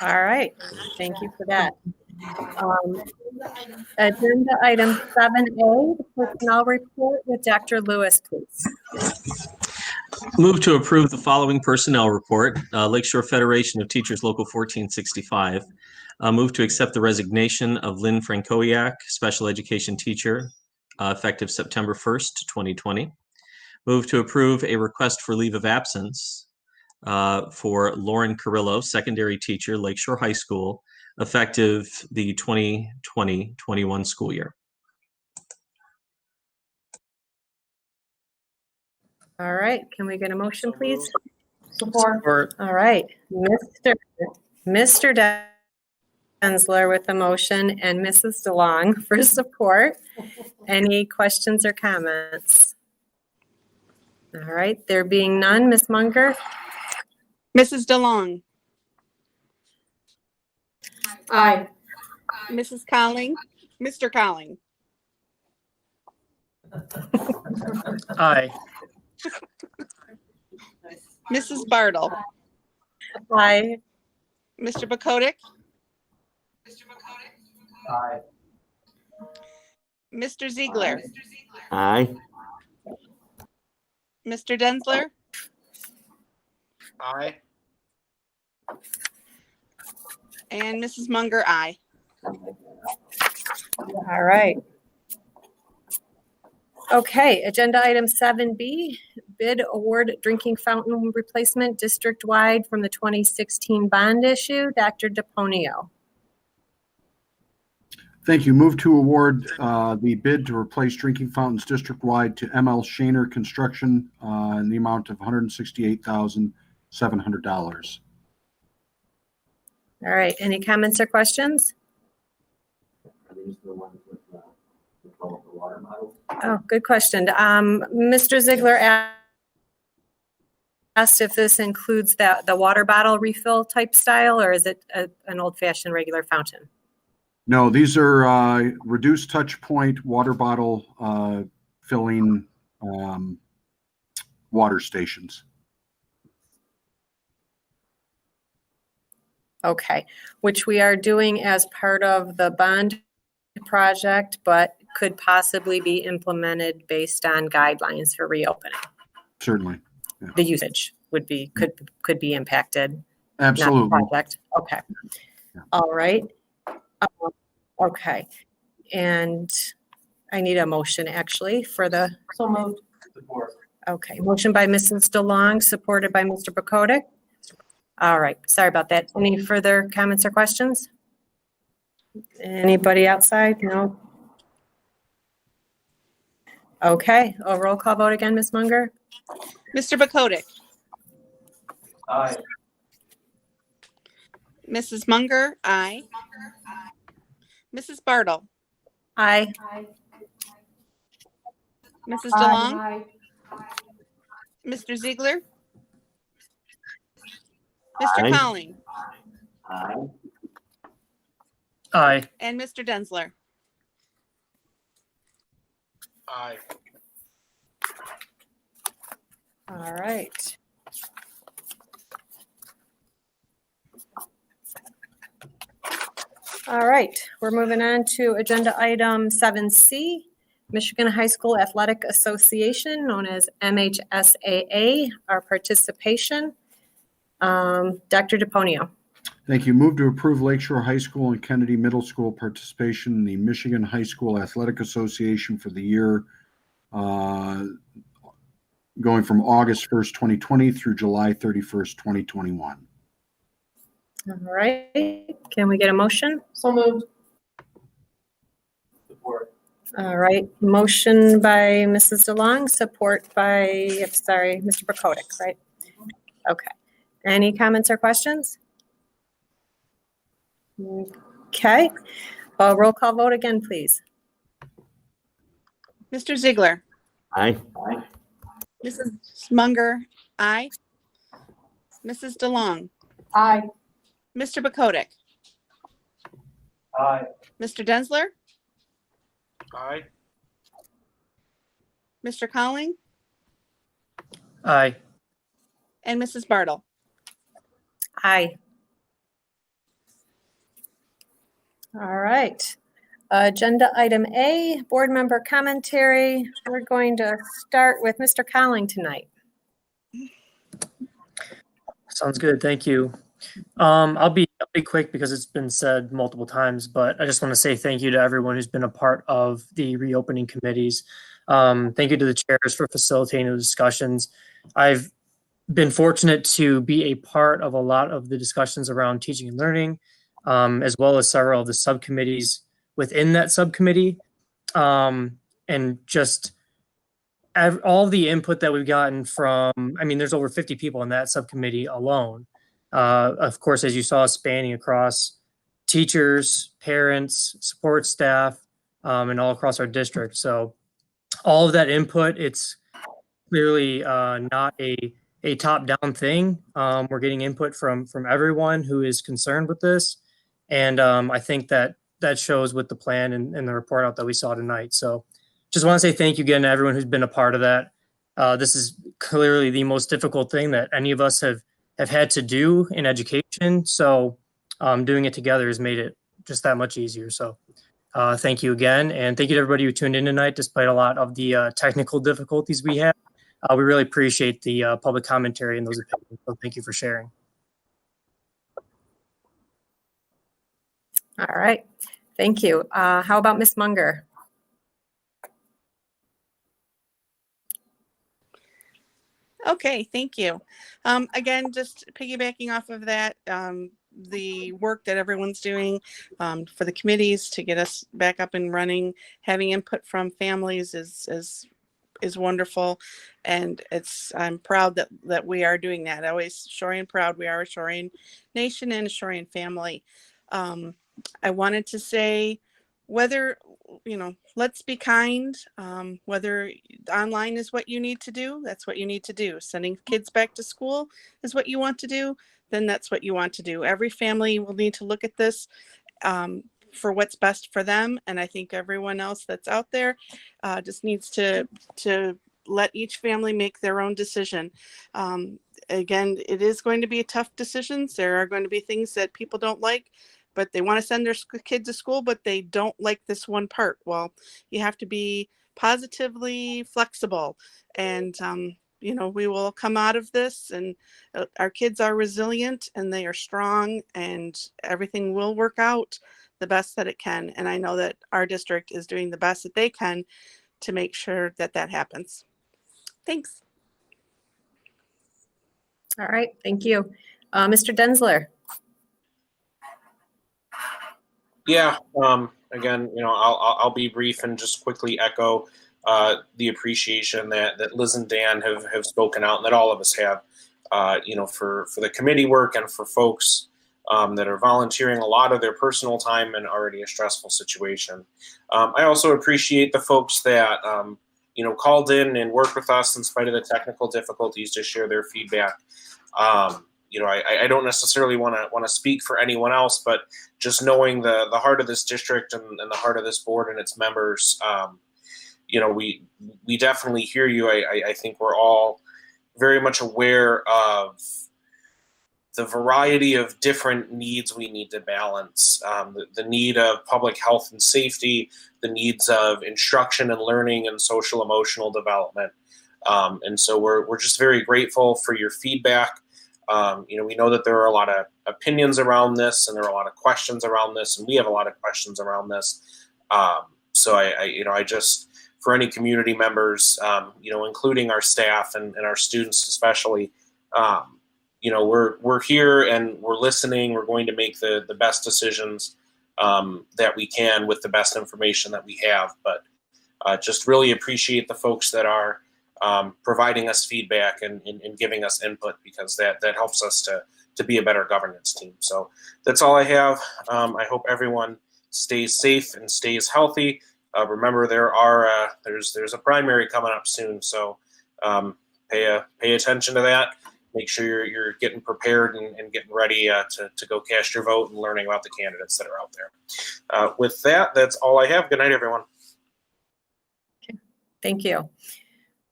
All right, thank you for that. Agenda item 7A, the personnel report with Dr. Lewis, please. Move to approve the following personnel report. Lakeshore Federation of Teachers Local 1465. Move to accept the resignation of Lynn Frankowiak, special education teacher, effective September 1st, 2020. Move to approve a request for leave of absence for Lauren Carrillo, secondary teacher, Lakeshore High School, effective the 2020-21 school year. All right, can we get a motion, please? Support. All right, Mr. Densler with the motion and Mrs. DeLong for support. Any questions or comments? All right, there being none, Ms. Munger? Mrs. DeLong. Aye. Mrs. Colling. Mr. Colling. Aye. Mrs. Bartle. Aye. Mr. Bakotic. Aye. Mr. Ziegler. Aye. Mr. Densler. Aye. And Mrs. Munger, aye. All right. Okay, agenda item 7B, bid award drinking fountain replacement district-wide from the 2016 bond issue. Dr. DePonio. Thank you. Move to award the bid to replace drinking fountains district-wide to ML Shaner Construction in the amount of $168,700. All right, any comments or questions? Oh, good question. Mr. Ziegler asked if this includes the water bottle refill type style, or is it an old-fashioned regular fountain? No, these are reduced touch point water bottle filling water stations. Okay, which we are doing as part of the bond project, but could possibly be implemented based on guidelines for reopening. Certainly. Yeah. The usage could be impacted. Absolutely. Not the project. Okay. Yeah. All right. Okay. And I need a motion actually for the. So moved. Okay. Motion by Mrs. DeLong, supported by Mr. Bakotic. All right. Sorry about that. Any further comments or questions? Anybody outside? No. Okay. A roll call vote again, Ms. Munger. Mr. Bakotic. Aye. Mrs. Munger, aye. Mrs. Bartle. Aye. Mrs. DeLong. Mr. Ziegler. Mr. Aye. Colling. Aye. And Mr. Densler. Aye. All right. All right, we're moving on to agenda item 7C, Michigan High School Athletic Association, known as MHSAA, our participation. Dr. DePonio. Thank you. Move to approve Lakeshore High School and Kennedy Middle School participation in the Michigan High School Athletic Association for the year going from August 1st, 2020 through July 31st, 2021. All right, can we get a motion? So moved. All right, motion by Mrs. DeLong, support by, Mr. Bakotic, right? Okay. Any comments or questions? Okay. Roll call vote again, please. Mr. Ziegler. Aye. Mrs. Munger, aye. Mrs. DeLong. Aye. Mr. Bakotic. Aye. Mr. Densler. Aye. Mr. Colling. Aye. And Mrs. Bartle. Aye. All right. Agenda item A, board member commentary. We're going to start with Mr. Colling tonight. Sounds good. Thank you. I'll be quick because it's been said multiple times, but I just want to say thank you to everyone who's been a part of the reopening committees. Thank you to the chairs for facilitating the discussions. I've been fortunate to be a part of a lot of the discussions around teaching and learning, as well as several of the subcommittees within that subcommittee. And just all the input that we've gotten from, there's over 50 people in that subcommittee alone. Of course, as you saw, spanning across teachers, parents, support staff, and all across our district. So all of that input, it's clearly not a top-down thing. We're getting input from everyone who is concerned with this. And I think that shows with the plan and the report out that we saw tonight. So just want to say thank you again to everyone who's been a part of that. This is clearly the most difficult thing that any of us have had to do in education. So doing it together has made it just that much easier. So thank you again. And thank you to everybody who tuned in tonight, despite a lot of the technical difficulties we had. We really appreciate the public commentary and those opinions. So thank you for sharing. All right. Thank you. How about Ms. Munger? Okay, thank you. Again, just piggybacking off of that, the work that everyone's doing, for the committees to get us back up and running. Having input from families is wonderful, and I'm proud that we are doing that. Always Shorian proud. We are a Shorian nation and a Shorian family. I wanted to say, whether, let's be kind. Whether online is what you need to do, that's what you need to do. Sending kids back to school is what you want to do, then that's what you want to do. Every family will need to look at this for what's best for them. And I think everyone else that's out there just needs to let each family make their own decision. Again, it is going to be tough decisions. There are going to be things that people don't like, but they want to send their kids to school, but they don't like this one part. Well, you have to be positively flexible, and we will come out of this, and our kids are resilient and they are strong, and everything will work out the best that it can. And I know that our district is doing the best that they can to make sure that happens. Thanks. All right, thank you. Mr. Densler. Yeah. Again, I'll be brief and just quickly echo the appreciation that Liz and Dan have spoken out, and that all of us have, for the committee work and for folks that are volunteering a lot of their personal time in already a stressful situation. I also appreciate the folks that, called in and worked with us in spite of the technical difficulties to share their feedback. I don't necessarily want to speak for anyone else, but just knowing the heart of this district and the heart of this board and its members, we definitely hear you. I think we're all very much aware of the variety of different needs we need to balance, the need of public health and safety, the needs of instruction and learning and social emotional development. And so we're just very grateful for your feedback. We know that there are a lot of opinions around this, and there are a lot of questions around this, and we have a lot of questions around this. So I just, for any community members, including our staff and our students especially, we're here and we're listening. We're going to make the best decisions that we can with the best information that we have. But just really appreciate the folks that are providing us feedback and giving us input, because that helps us to be a better governance team. So that's all I have. I hope everyone stays safe and stays healthy. Remember, there's a primary coming up soon, so pay attention to that. Make sure you're getting prepared and getting ready to go cast your vote and learning about the candidates that are out there. With that, that's all I have. Good night, everyone. Okay. Thank you.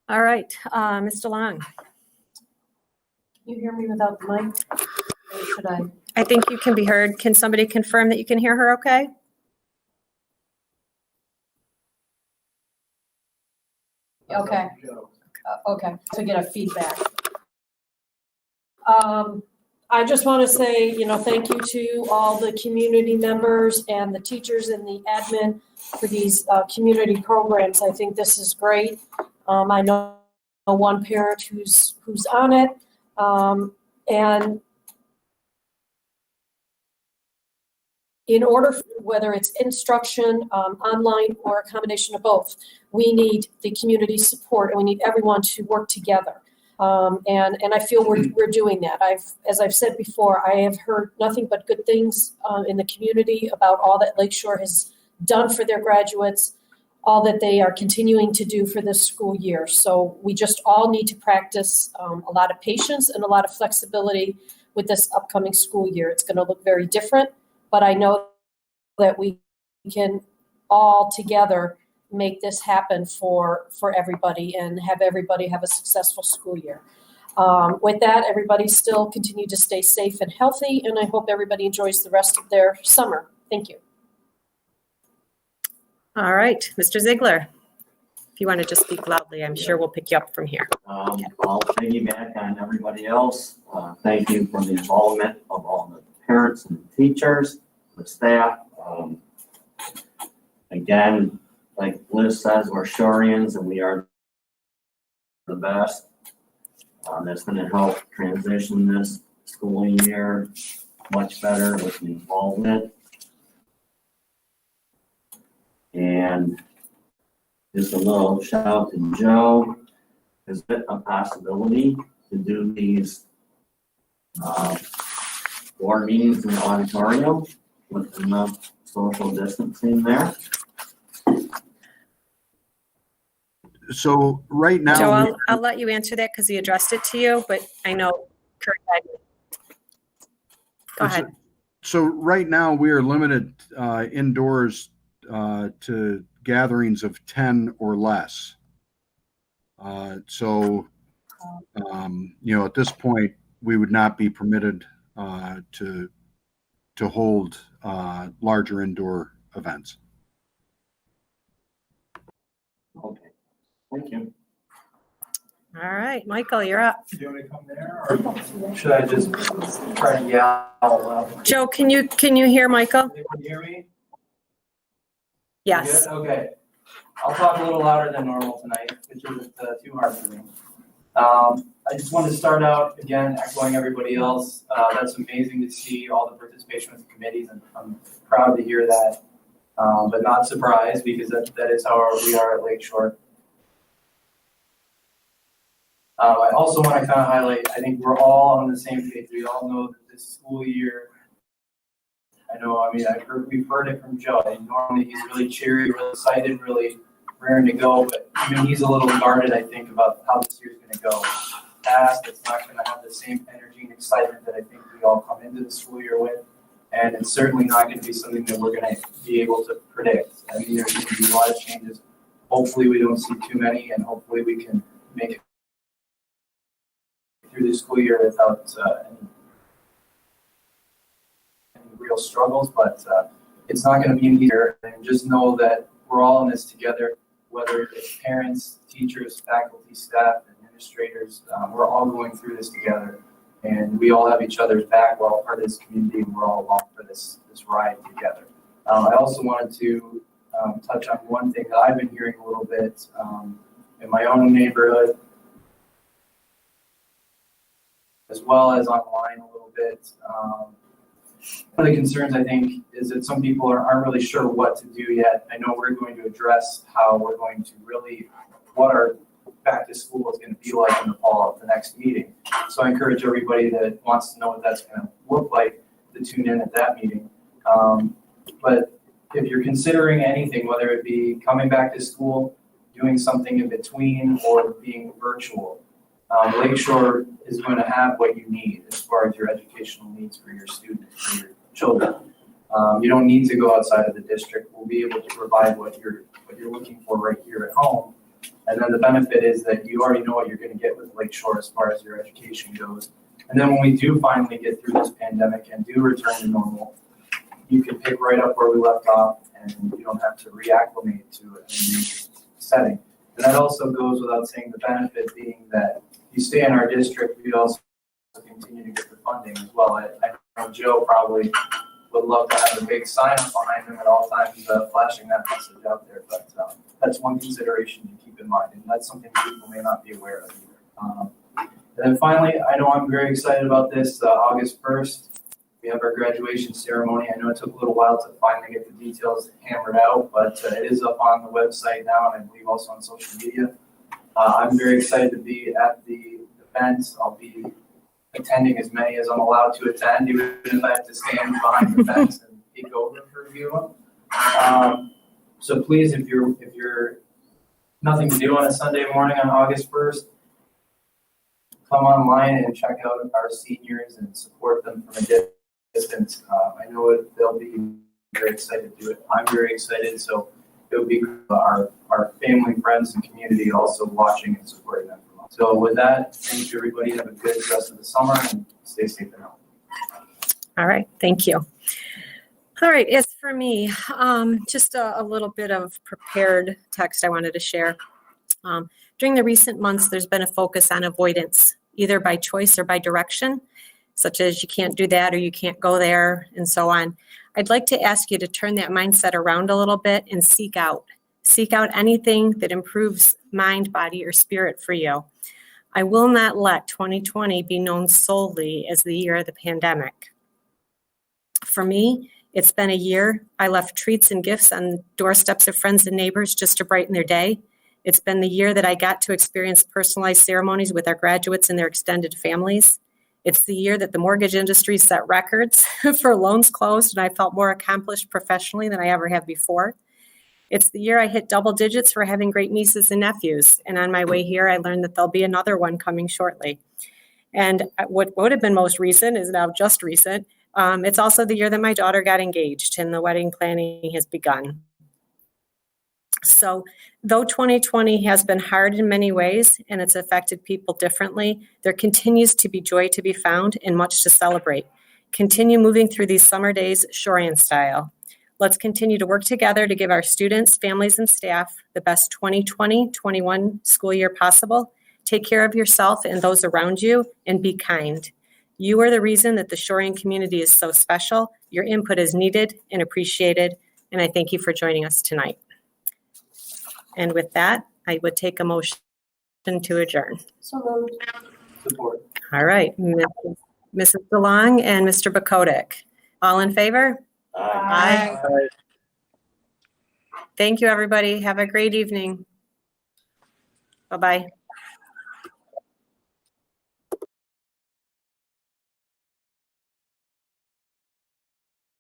All right, Mr. Long. Can you hear me without the mic? Or should I? I think you can be heard. Can somebody confirm that you can hear her okay? Okay. Okay, to get a feedback. I just want to say, thank you to all the community members and the teachers and the admin for these community programs. I think this is great. I know one parent who's on it, and in order, whether it's instruction, online, or a combination of both, we need the community support, and we need everyone to work together. And I feel we're doing that. As I've said before, I have heard nothing but good things in the community about all that Lakeshore has done for their graduates, all that they are continuing to do for this school year. So we just all need to practice a lot of patience and a lot of flexibility with this upcoming school year. It's going to look very different, but I know that we can all together make this happen for everybody and have everybody have a successful school year. With that, everybody still continue to stay safe and healthy, and I hope everybody enjoys the rest of their summer. Thank you. All right, Mr. Ziegler, if you want to just speak loudly, I'm sure we'll pick you up from here. I'll piggyback on everybody else. Thank you for the involvement of all the parents and the teachers, the staff. Again, like Liz says, we're Shorians and we are the best. That's going to help transition this school year much better with the involvement. And just a little shout out to Joe. Is it a possibility to do these board meetings in the auditorium with enough social distancing there? So right now. Joe, I'll let you answer that because he addressed it to you, but I know Kurt had. Go ahead. So right now we are limited indoors to gatherings of 10 or less. So at this point, we would not be permitted to hold larger indoor events. Okay, thank you. All right, Michael, you're up. Do you want me to come there, or should I just try to yell out loud? Joe, can you hear Michael? Can you hear me? Yes. Good? Okay. I'll talk a little louder than normal tonight, which isn't too hard for me. I just wanted to start out again echoing everybody else. That's amazing to see all the participation with the committees, and I'm proud to hear that, but not surprised because that is how we are at Lakeshore. I also want to kind of highlight, I think we're all on the same page. We all know that this school year, we've heard it from Joe. And normally he's really cheery, really excited, really raring to go, but he's a little guarded, I think, about how this year's going to go. Past, it's not going to have the same energy and excitement that I think we all come into the school year with, and it's certainly not going to be something that we're going to be able to predict. There's going to be a lot of changes. Hopefully we don't see too many, and hopefully we can make it through the school year without any real struggles, but it's not going to be in here. And just know that we're all in this together, whether it's parents, teachers, faculty, staff, administrators. We're all going through this together, and we all have each other's back. We're all part of this community, and we're all along for this ride together. I also wanted to touch on one thing that I've been hearing a little bit in my own neighborhood, as well as online a little bit. One of the concerns, I think, is that some people aren't really sure what to do yet. I know we're going to address how we're going to what our back to school is going to be like in the fall at the next meeting. So I encourage everybody that wants to know what that's going to look like to tune in at that meeting. But if you're considering anything, whether it be coming back to school, doing something in between, or being virtual, Lakeshore is going to have what you need as far as your educational needs for your students, for your children. You don't need to go outside of the district. We'll be able to provide what you're looking for right here at home. And then the benefit is that you already know what you're going to get with Lakeshore as far as your education goes. And then when we do finally get through this pandemic and do return to normal, you can pick right up where we left off, and you don't have to reacclimate to a new setting. And that also goes without saying, the benefit being that you stay in our district, we also continue to get the funding as well. I know Joe probably would love to have a big sign up behind him at all times, flashing that message out there. But that's one consideration to keep in mind, and that's something people may not be aware of either. And then finally, I know I'm very excited about this. August 1st, we have our graduation ceremony. I know it took a little while to finally get the details hammered out, but it is up on the website now, and I believe also on social media. I'm very excited to be at the event. I'll be attending as many as I'm allowed to attend, even if I have to stand behind the fence and peek over for a few of them. So please, if you're nothing to do on a Sunday morning on August 1st, come online and check out our seniors and support them from a distance. I know they'll be very excited to do it. I'm very excited, so it'll be our family, friends, and community also watching and supporting them. So with that, thank you, everybody. Have a good rest of the summer and stay safe and healthy. All right, thank you. All right, as for me, just a little bit of prepared text I wanted to share. During the recent months, there's been a focus on avoidance, either by choice or by direction, such as you can't do that or you can't go there, and so on. I'd like to ask you to turn that mindset around a little bit and seek out anything that improves mind, body, or spirit for you. I will not let 2020 be known solely as the year of the pandemic. For me, it's been a year. I left treats and gifts on doorsteps of friends and neighbors just to brighten their day. It's been the year that I got to experience personalized ceremonies with our graduates and their extended families. It's the year that the mortgage industry set records for loans closed, and I felt more accomplished professionally than I ever have before. It's the year I hit double digits for having great nieces and nephews, and on my way here, I learned that there'll be another one coming shortly. And what would have been most recent is now just recent. It's also the year that my daughter got engaged, and the wedding planning has begun. So though 2020 has been hard in many ways and it's affected people differently, there continues to be joy to be found and much to celebrate. Continue moving through these summer days Shorian style. Let's continue to work together to give our students, families, and staff the best 2020-21 school year possible. Take care of yourself and those around you, and be kind. You are the reason that the Shorian community is so special. Your input is needed and appreciated, and I thank you for joining us tonight. And with that, I would take a motion to adjourn. So moved. Support. All right, Mrs. DeLong and Mr. Bakotic. All in favor? Aye. Thank you, everybody. Have a great evening. Bye-bye.